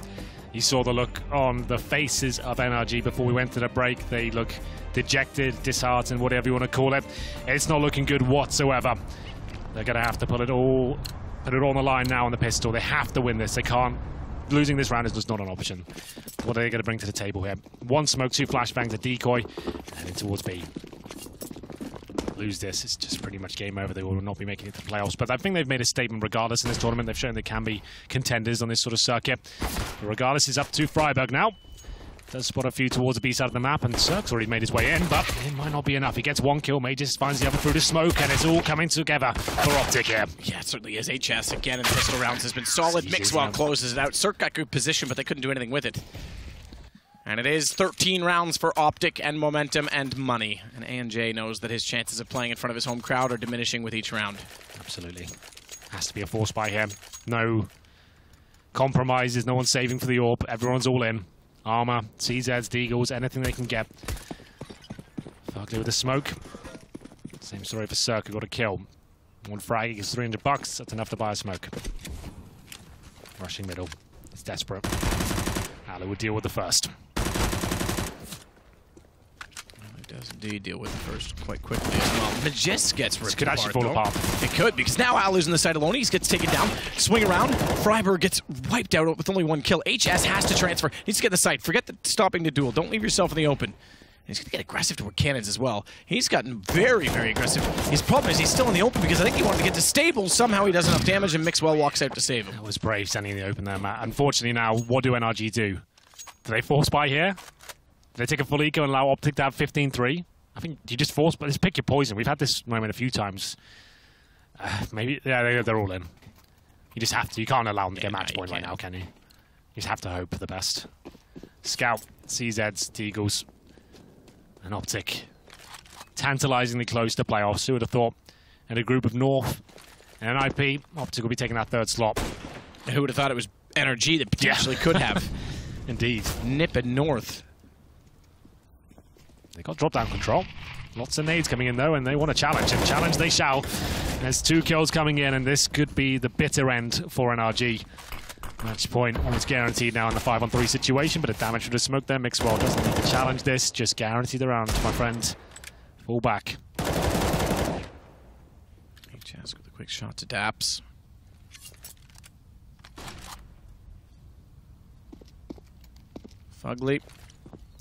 You saw the look on the faces of NRG before we went to the break. They look dejected, disheartened, whatever you want to call it. It's not looking good whatsoever. They're going to have to put it all on the line now on the pistol. They have to win this. They can't. Losing this round is just not an option. What are they going to bring to the table here? 1 smoke, 2 flashbangs, a decoy, and in towards B. Lose this, it's just pretty much game over. They will not be making it to the playoffs. But I think they've made a statement regardless in this tournament. They've shown they can be contenders on this sort of circuit. But regardless, it's up to Freiburg now. Does spot a few towards the B side of the map, and Cirque's already made his way in, but it might not be enough. He gets 1 kill, Mages finds the other through the smoke, and it's all coming together for OpTic here. Yeah, it certainly is. HS again in pistol rounds has been solid. Mixwell closes it out. Cirque got good position, but they couldn't do anything with it. And it is 13 rounds for OpTic and momentum and money. And ANJ knows that his chances of playing in front of his home crowd are diminishing with each round. Absolutely. Has to be a force buy here. No compromises, no one's saving for the AWP. Everyone's all in. Armor, CZs, Deagles, anything they can get. Fugly with the smoke. Same story for Cirque, got a kill. 1 frag, he gets $300. That's enough to buy a smoke. Rushing middle. It's desperate. Alu would deal with the first. It does indeed deal with the first quite quickly as well. Majest gets ripped could actually fall apart. It could, because now Alu's in the side alone. He gets taken down. Swing around. Freiburg gets wiped out with only 1 kill. HS has to transfer. Needs to get the site. Forget the stopping the duel. Don't leave yourself in the open. He's going to get aggressive toward cannons as well. He's gotten very, very aggressive. His problem is he's still in the open because I think he wanted to get to stable. Somehow he does enough damage and Mixwell walks out to save him. That was brave standing in the open there, Matt. Unfortunately now, what do NRG do? Do they force buy here? Do they take a full eco and allow OpTic to have 15-3? I think you just force, but just pick your poison. We've had this moment a few times. Maybe, yeah, they're all in. You just have to. You can't allow them to get match point right now, can you? You just have to hope for the best. Scout, CZs, Deagles, and OpTic. Tantalizingly close to playoffs. Who would have thought? And a group of North and NIP, OpTic will be taking that 3rd slot. And who would have thought it was NRG that potentially could have? Indeed. Nip and North. They got drop-down control. Lots of nades coming in, though, and they want a challenge. And challenge they shall. There's 2 kills coming in, and this could be the bitter end for NRG. Match point almost guaranteed now in the 5-on-3 situation, but a damage from the smoke there. Mixwell doesn't need to challenge this. Just guarantee the round, my friend. Fall back. HS with a quick shot to Daps. Fugly.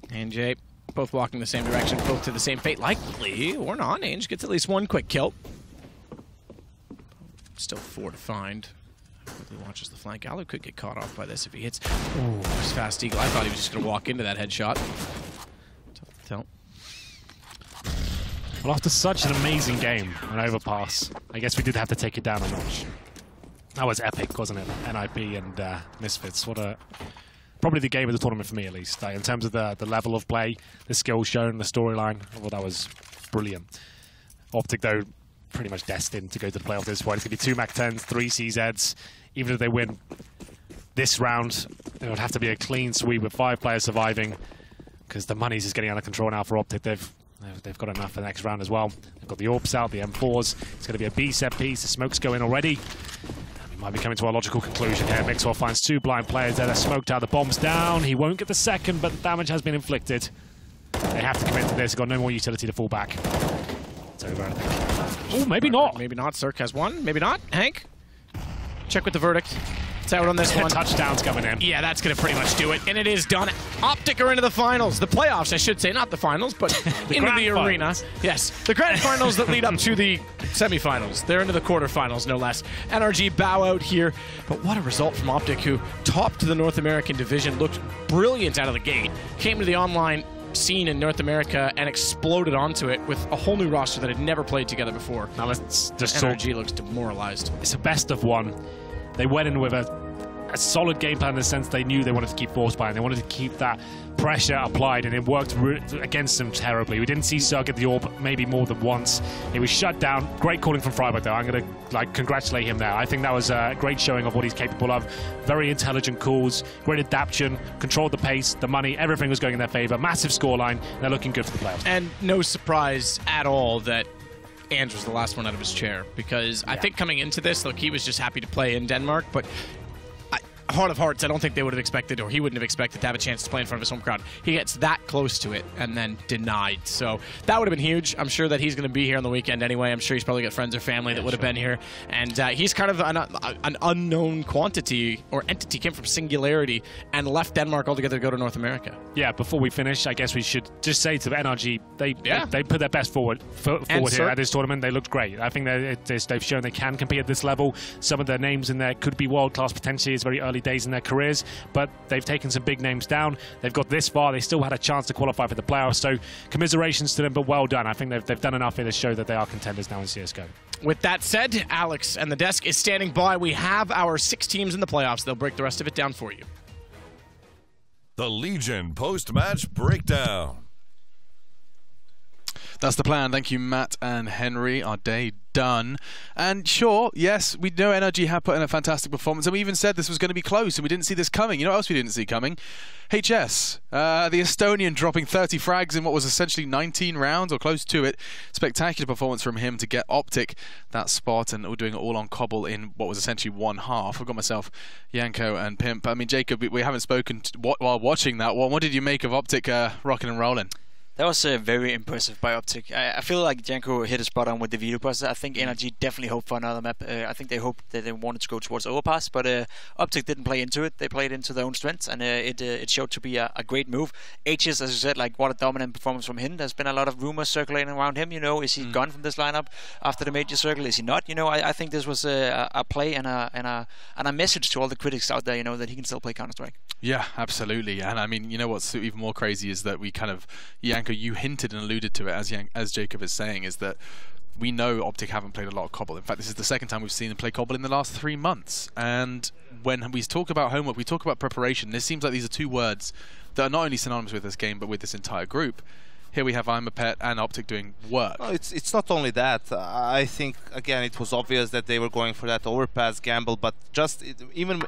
ANJ. Both walking the same direction, both to the same fate. Likely, or not, Ange gets at least 1 quick kill. Still 4 to find. Quickly watches the flank. Alu could get caught off by this if he hits. Oh, there's Fast Eagle. I thought he was just going to walk into that headshot. Tough to tell. Well, after such an amazing game, an overpass, I guess we did have to take it down a notch. That was epic, wasn't it? NIP and Misfits. What a... Probably the game of the tournament for me, at least. In terms of the level of play, the skill shown, the storyline, I thought that was brilliant. OpTic, though, pretty much destined to go to the playoff at this point. It's going to be 2 MAC-10s, 3 CZs. Even if they win this round, it would have to be a clean sweep with 5 players surviving, because the money's just getting out of control now for OpTic. They've got enough for the next round as well. They've got the AWPs out, the M4s. It's going to be a B set piece. The smoke's going already. Might be coming to a logical conclusion here. Mixwell finds 2 blind players there. They're smoked out. The bomb's down. He won't get the second, but the damage has been inflicted. They have to commit to this. Got no more utility to fall back. It's over, I think. Oh, maybe not. Maybe not. Cirque has 1. Maybe not. Hank? Check with the verdict. It's out on this one. Touchdown's coming in. Yeah, that's going to pretty much do it. And it is done. OpTic are into the finals. The playoffs, I should say. Not the finals, but into the arena. Yes, the grand finals that lead up to the semifinals. They're into the quarterfinals, no less. NRG bow out here. But what a result from OpTic, who topped the North American division, looked brilliant out of the gate, came to the online scene in North America and exploded onto it with a whole new roster that had never played together before. Now let's just NRG looks demoralized. It's a best of 1. They went in with a a solid game plan in the sense they knew they wanted to keep force buying. They wanted to keep that pressure applied, and it worked against them terribly. We didn't see Zerg get the orb maybe more than once. He was shut down. Great calling from Freiburg, though. I'm going to congratulate him there. I think that was a great showing of what he's capable of. Very intelligent calls, great adaptation, controlled the pace, the money, everything was going in their favor. Massive scoreline. They're looking good for the playoffs. And no surprise at all that Ange was the last one out of his chair, because I think coming into this, look, he was just happy to play in Denmark, but heart of hearts, I don't think they would have expected, or he wouldn't have expected to have a chance to play in front of his home crowd. He gets that close to it and then denied. So that would have been huge. I'm sure that he's going to be here on the weekend anyway. I'm sure he's probably got friends or family that would have been here. And he's kind of an unknown quantity or entity, came from Singularity and left Denmark altogether to go to North America. Yeah, before we finish, I guess we should just say to the NRG, they put their best forward here at this tournament. They looked great. I think they've shown they can compete at this level. Some of their names in there could be world-class potentially. It's very early days in their careers, but they've taken some big names down. They've got this far. They still had a chance to qualify for the playoffs, so commiserations to them, but well done. I think they've done enough here to show that they are contenders now in CSGO. With that said, Alex and the desk is standing by. We have our 6 teams in the playoffs. They'll break the rest of it down for you. The Legion post-match breakdown. That's the plan. Thank you, Matt and Henry. Our day done. And sure, yes, we know NRG have put in a fantastic performance, and we even said this was going to be close, and we didn't see this coming. You know what else we didn't see coming? HS, the Estonian, dropping 30 frags in what was essentially 19 rounds, or close to it. Spectacular performance from him to get OpTic that spot, and we're doing it all on Cbble in what was essentially one half. I've got myself, Yanko and Pimp. I mean, Jacob, we haven't spoken while watching that one. What did you make of OpTic rocking and rolling? That was very impressive by OpTic. I feel like Janko hit a spot on with the video process. I think NRG definitely hoped for another map. I think they hoped that they wanted to go towards Overpass, but OpTic didn't play into it. They played into their own strengths, and it showed to be a great move. HS, as you said, like, what a dominant performance from him. There's been a lot of rumors circulating around him. You know, is he gone from this lineup after the major circle? Is he not? You know, I think this was a play and a message to all the critics out there. You know, that he can still play Counter-Strike. Yeah, absolutely. And I mean, you know what's even more crazy is that we kind of, Yanko, you hinted and alluded to it, as Jacob is saying, is that we know OpTic haven't played a lot of Cbble. In fact, this is the second time we've seen them play Cbble in the last 3 months. And when we talk about homework, we talk about preparation. This seems like these are 2 words that are not only synonymous with this game, but with this entire group. Here we have I'm a Pet and OpTic doing work. No, it's not only that. I think, again, it was obvious that they were going for that overpass gamble, but just even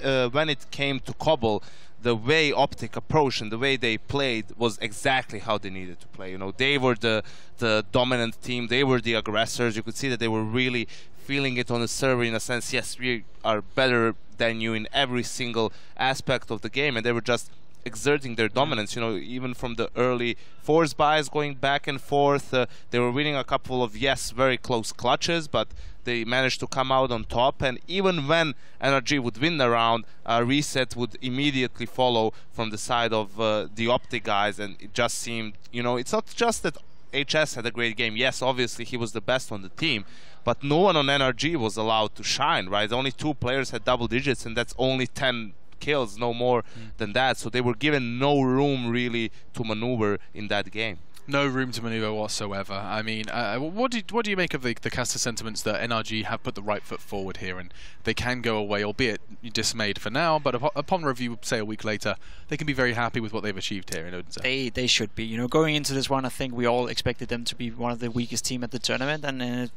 when it came to Cbble, the way OpTic approached and the way they played was exactly how they needed to play. You know, they were the dominant team. They were the aggressors. You could see that they were really feeling it on the server in a sense. Yes, we are better than you in every single aspect of the game, and they were just exerting their dominance. You know, even from the early force buys going back and forth, they were winning a couple of, yes, very close clutches, but they managed to come out on top. And even when NRG would win the round, a reset would immediately follow from the side of the OpTic guys, and it just seemed, you know, it's not just that HS had a great game. Yes, obviously he was the best on the team, but no one on NRG was allowed to shine, right? Only 2 players had double digits, and that's only 10 kills, no more than that. So they were given no room really to maneuver in that game. No room to maneuver whatsoever. I mean, what do you make of the caster sentiments that NRG have put the right foot forward here, and they can go away, albeit dismayed for now, but upon review, say a week later, they can be very happy with what they've achieved here in Odense. They should be. You know, going into this one, I think we all expected them to be one of the weakest team at the tournament, and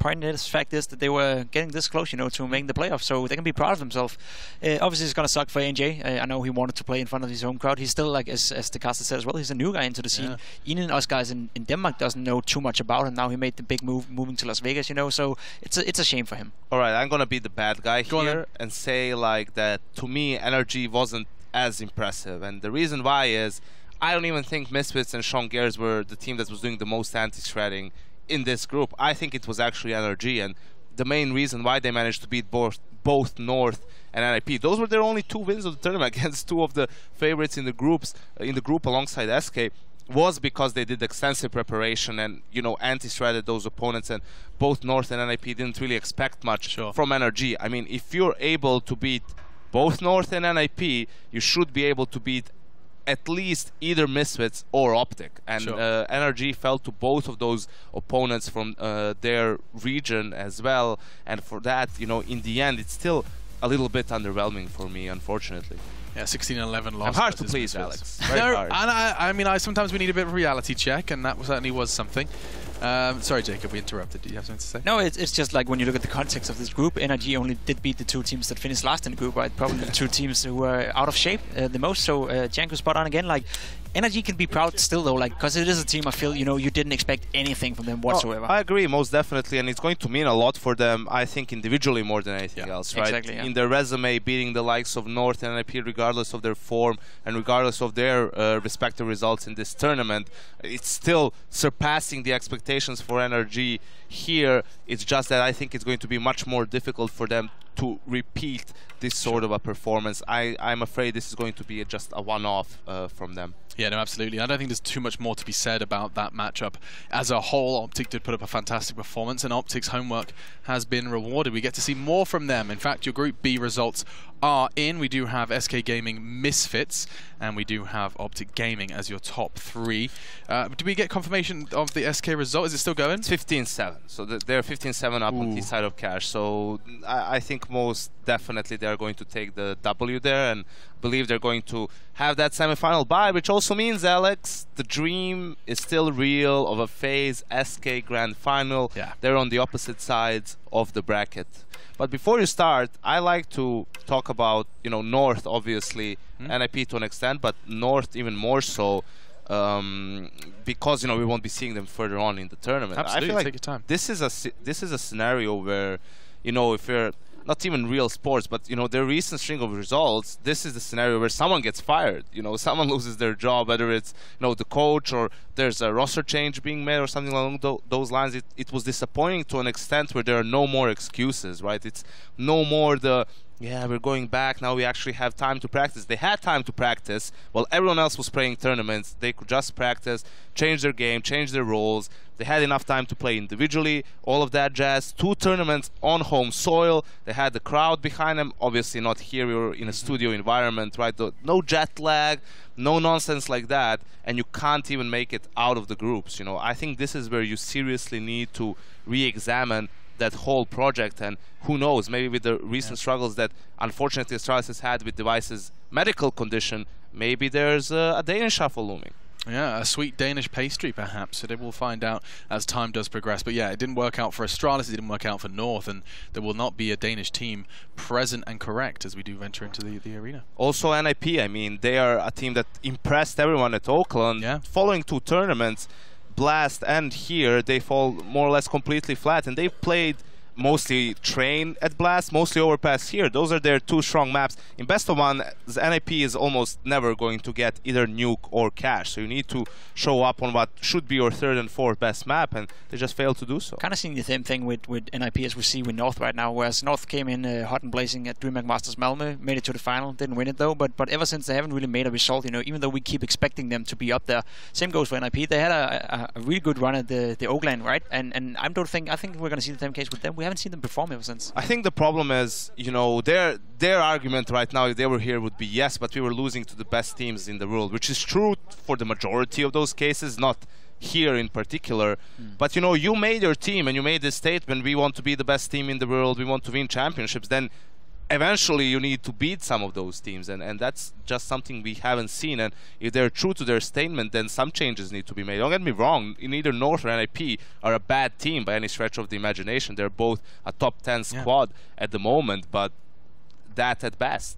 fact is that they were getting this close, you know, to making the playoffs, so they can be proud of themselves. Obviously, it's going to suck for NJ. I know he wanted to play in front of his home crowd. He's still, like, as the caster said as well, he's a new guy into the scene. Even us guys in Denmark doesn't know too much about him. Now he made the big move, moving to Las Vegas, you know, so it's a shame for him. All right, I'm going to be the bad guy here and say, like, that to me, NRG wasn't as impressive, and the reason why is I don't even think Misfits and Sean Gears were the team that was doing the most anti-shredding in this group. I think it was actually NRG, and the main reason why they managed to beat both North and NIP, those were their only 2 wins of the tournament against 2 of the favorites in the group alongside SK, was because they did extensive preparation and, you know, anti-shredded those opponents, and both North and NIP didn't really expect much from NRG. I mean, if you're able to beat both North and NIP, you should be able to beat at least either Misfits or OpTic, and NRG fell to both of those opponents from their region as well, and for that, you know, in the end, it's still a little bit underwhelming for me, unfortunately. Yeah, 16-11 loss. I'm hard to please, Alex. Very No, hard. and I mean, sometimes we need a bit of a reality check, and that certainly was something. Sorry, Jacob, we interrupted. Did you have something to say? No, it's just like when you look at the context of this group, NRG only did beat the 2 teams that finished last in the group, right? Probably the 2 teams who were out of shape the most. So Janko spot on again. Like, NRG can be proud still though, like, because it is a team I feel, you know, you didn't expect anything from them whatsoever. I agree, most definitely, and it's going to mean a lot for them, I think, individually more than anything else, right? Exactly, yeah. In their resume, beating the likes of North and NIP, regardless of their form and regardless of their respective results in this tournament, it's still surpassing the expectations for NRG here. It's just that I think it's going to be much more difficult for them to repeat this sort of a performance. I'm afraid this is going to be just a one-off from them. Yeah, no, absolutely. I don't think there's too much more to be said about that matchup. As a whole, OpTic did put up a fantastic performance, and OpTic's homework has been rewarded. We get to see more from them. In fact, your Group B results are in. We do have SK Gaming Misfits, and we do have OpTic Gaming as your top 3. Do we get confirmation of the SK result? Is it still going? It's 15-7. So they're 15-7 up on the side of cash. So I think most definitely they're going to take the W there, and believe they're going to have that semi-final bye, which also means, Alex, the dream is still real of a FaZe SK Grand Final. Yeah. They're on the opposite sides of the bracket. But before you start, I like to talk about, you know, North, obviously, NIP to an extent, but North even more so, because, you know, we won't be seeing them further on in the tournament. Absolutely, I feel like take your time. this is a scenario where, you know, if you're not even real sports, but, you know, their recent string of results, this is the scenario where someone gets fired. You know, someone loses their job, whether it's, you know, the coach or there's a roster change being made or something along those lines. It was disappointing to an extent where there are no more excuses, right? It's no more the, yeah, we're going back, now we actually have time to practice. They had time to practice while everyone else was playing tournaments. They could just practice, change their game, change their roles. They had enough time to play individually, all of that jazz. 2 tournaments on home soil. They had the crowd behind them. Obviously not here, we were in a studio environment, right? No jet lag, no nonsense like that, and you can't even make it out of the groups. You know, I think this is where you seriously need to re-examine that whole project, and who knows, maybe with the recent struggles that unfortunately Astralis has had with Device's medical condition, maybe there's a Danish shuffle looming. Yeah, a sweet Danish pastry, perhaps. So we'll find out as time does progress. But yeah, it didn't work out for Astralis, it didn't work out for North, and there will not be a Danish team present and correct as we do venture into the arena. Also NIP, I mean, they are a team that impressed everyone at Oakland. Yeah. Following 2 tournaments, Blast and here, they fall more or less completely flat, and they've played mostly Train at Blast, mostly Overpass here. Those are their 2 strong maps. In best of 1, the NIP is almost never going to get either Nuke or Cash, so you need to show up on what should be your 3rd and 4th best map, and they just failed to do so. Kind of seeing the same thing with NIP as we see with North right now, whereas North came in hot and blazing at DreamHack Masters Malmö, made it to the final, didn't win it though, but ever since they haven't really made a result, you know, even though we keep expecting them to be up there. Same goes for NIP. They had a really good run at the Oakland, right? And I think we're going to see the same case with them. We haven't seen them perform ever since. I think the problem is, you know, their argument right now, if they were here, would be yes, but we were losing to the best teams in the world, which is true for the majority of those cases, not here in particular. But, you know, you made your team and you made this statement, we want to be the best team in the world, we want to win championships, then eventually you need to beat some of those teams, and that's just something we haven't seen. And if they're true to their statement, then some changes need to be made. Don't get me wrong, neither North or NIP are a bad team by any stretch of the imagination. They're both a top 10 squad at the moment, but that at best.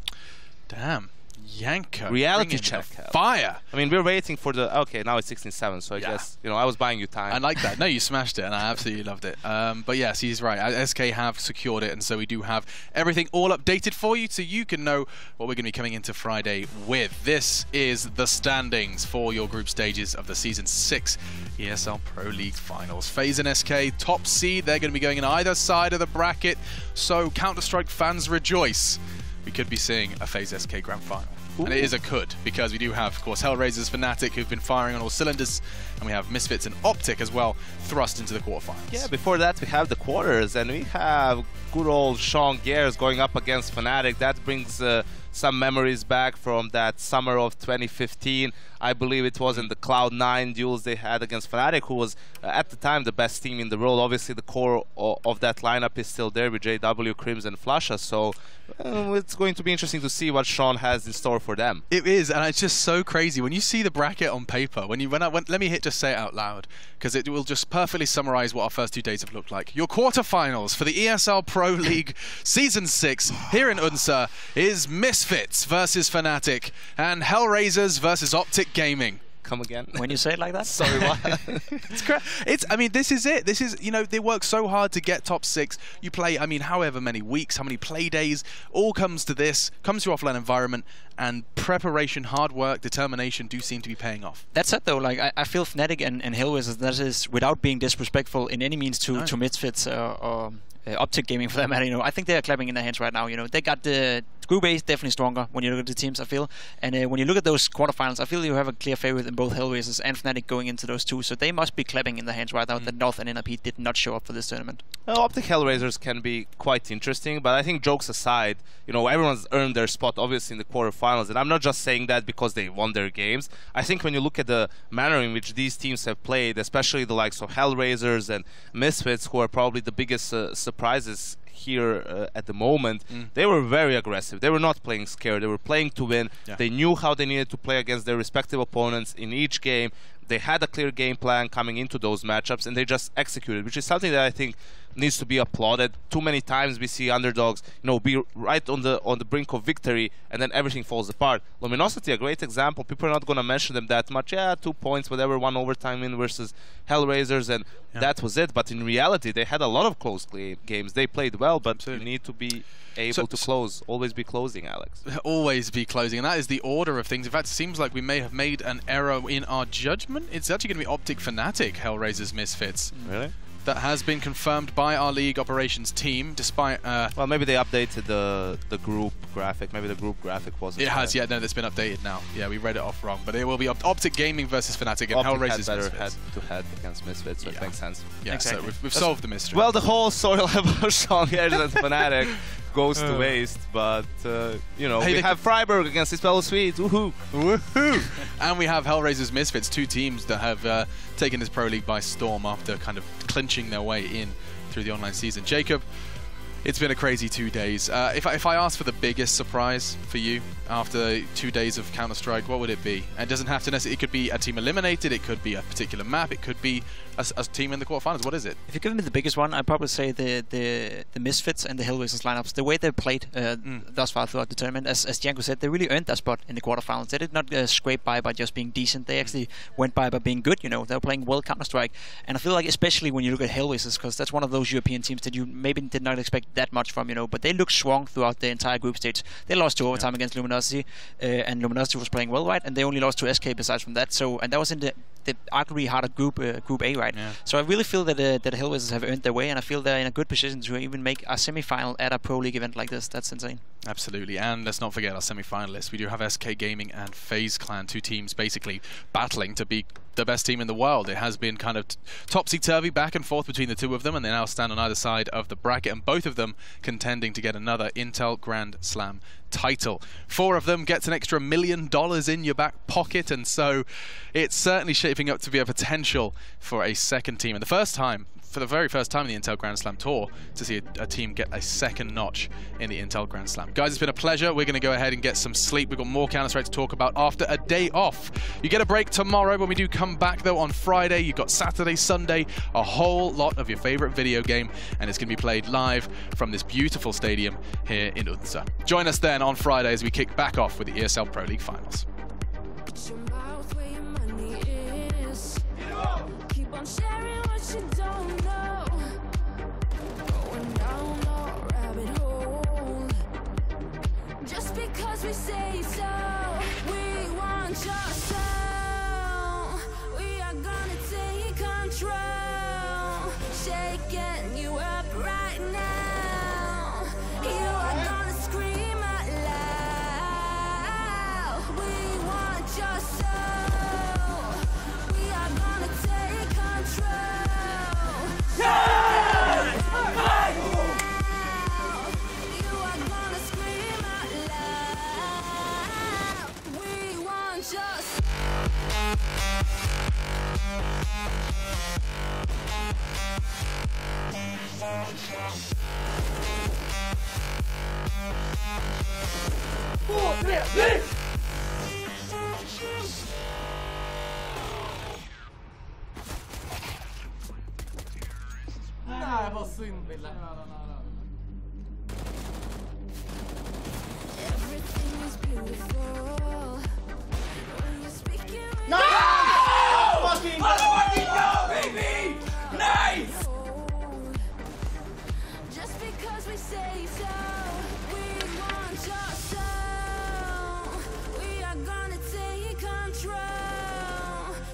Damn. Yanko. Reality check. Fire. I mean, we're waiting for the... Okay, now it's 16-7, so I guess, you know, I was buying you time. I like that. No, you smashed it, and I absolutely loved it. But yes, he's right. SK have secured it, and so we do have everything all updated for you, so you can know what we're going to be coming into Friday with. This is the standings for your group stages of the Season 6 ESL Pro League Finals. FaZe and SK, top seed. They're going to be going in either side of the bracket, so Counter-Strike fans rejoice. We could be seeing a FaZe SK Grand Final. Ooh. And it is a could, because we do have, of course, Hellraisers, Fnatic, who've been firing on all cylinders, and we have Misfits and OpTic as well, thrust into the quarterfinals. Yeah, before that we have the quarters, and we have good old Sean Gears going up against Fnatic. That brings some memories back from that summer of 2015. I believe it was in the Cloud9 duels they had against Fnatic, who was at the time the best team in the world. Obviously, the core of that lineup is still there with JW, Crims, and Flasha. So it's going to be interesting to see what Sean has in store for them. It is, and it's just so crazy when you see the bracket on paper. Let me just say it out loud, because it will just perfectly summarize what our first 2 days have looked like. Your quarterfinals for the ESL Pro League Season 6 here in Odense is Misfits versus Fnatic and Hellraisers versus OpTic Gaming. Come again? When you say it like that? Sorry, what? I mean, this is it. This is, you know, they work so hard to get top 6. You play, I mean, however many weeks, how many play days, all comes to this, comes to offline environment, and preparation, hard work, determination do seem to be paying off. That said, though, like I feel Fnatic and Hellraisers, that is without being disrespectful in any means to Misfits or OpTic Gaming for that matter. You know, I think they are clapping in their hands right now. You know, they got the Group A is definitely stronger when you look at the teams, I feel. And when you look at those quarterfinals, I feel you have a clear favorite in both Hellraisers and Fnatic going into those two. So they must be clapping in their hands right now that North and NRG did not show up for this tournament. Well, OpTic Hellraisers can be quite interesting, but I think jokes aside, you know, everyone's earned their spot obviously in the quarterfinals, and I'm not just saying that because they won their games. I think when you look at the manner in which these teams have played, especially the likes of Hellraisers and Misfits, who are probably the biggest surprises here at the moment, they were very aggressive. They were not playing scared. They were playing to win. Yeah. They knew how they needed to play against their respective opponents in each game. They had a clear game plan coming into those matchups, and they just executed, which is something that I think needs to be applauded. Too many times we see underdogs, you know, be right on the brink of victory, and then everything falls apart. Luminosity, a great example. People are not going to mention them that much. Yeah, 2 points, whatever, 1 overtime win versus Hellraisers, and that was it. But in reality, they had a lot of close games. They played well, but you need to be able to close. Always be closing, Alex. Always be closing, and that is the order of things. In fact, it seems like we may have made an error in our judgment. It's actually going to be OpTic Fnatic, Hellraisers Misfits. Really? That has been confirmed by our league operations team, despite... well, maybe they updated the group graphic. Maybe the group graphic wasn't... It has, yeah, no, it's been updated now. Yeah, we read it off wrong. But it will be OpTic Gaming versus Fnatic and Hellraisers better head-to-head against Misfits, so it makes sense. Yeah, exactly. So we've solved the mystery. Well, the whole story about Sean Hedges and Fnatic goes to waste, but, you know, we have Freiburg against Cbble Swedes, woohoo! Woohoo! And we have Hellraisers Misfits, 2 teams that have taken this Pro League by storm after kind of clinching their way in through the online season. Jacob, it's been a crazy 2 days. If I ask for the biggest surprise for you after 2 days of Counter-Strike, what would it be? And it doesn't have to necessarily, it could be a team eliminated, it could be a particular map, it could be a team in the quarterfinals. What is it? If you give me the biggest one, I'd probably say the Misfits and the Hellraisers lineups. The way they played thus far throughout the tournament, as Janko said, they really earned their spot in the quarterfinals. They did not scrape by just being decent. They actually went by being good. You know, they were playing well Counter-Strike, and I feel like especially when you look at Hellraisers, because that's one of those European teams that you maybe did not expect that much from. You know, but they looked strong throughout the entire group stage. They lost to overtime against Luminosity, and Luminosity was playing well, right? And they only lost to SK besides from that. So, and that was in the arguably harder group A, right? Yeah. So I really feel that the Hellraisers have earned their way, and I feel they're in a good position to even make a semi-final at a Pro League event like this. That's insane. Absolutely, and let's not forget our semi-finalists. We do have SK Gaming and FaZe Clan, 2 teams basically battling to be the best team in the world. It has been kind of topsy-turvy back and forth between the 2 of them, and they now stand on either side of the bracket, and both of them contending to get another Intel Grand Slam title. 4 of them gets an extra $1 million in your back pocket, and so it's certainly shaping up to be a potential for a second team. And for the very first time in the Intel Grand Slam Tour, to see a team get a second notch in the Intel Grand Slam. Guys, it's been a pleasure. We're going to go ahead and get some sleep. We've got more Counter-Strike to talk about after a day off. You get a break tomorrow. When we do come back, though, on Friday, you've got Saturday, Sunday, a whole lot of your favorite video game, and it's going to be played live from this beautiful stadium here in Odense. Join us then on Friday as we kick back off with the ESL Pro League finals. Put your mouth where your money is. Keep on sharing what you don't know. Going down a rabbit hole. Just because we say so, we want your soul. We are gonna take control. Shaking you up right now. You are gonna scream out loud. We want your soul. We are gonna take control. You are gonna scream out loud. We want your soul. Nej, vad synd Ville. Everything is beautiful. When you're speaking with No! Fucking go, baby! Nice! just because we say so, we want your soul. We are gonna take control,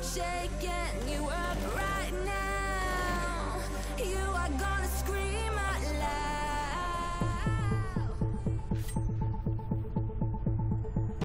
shaking you up.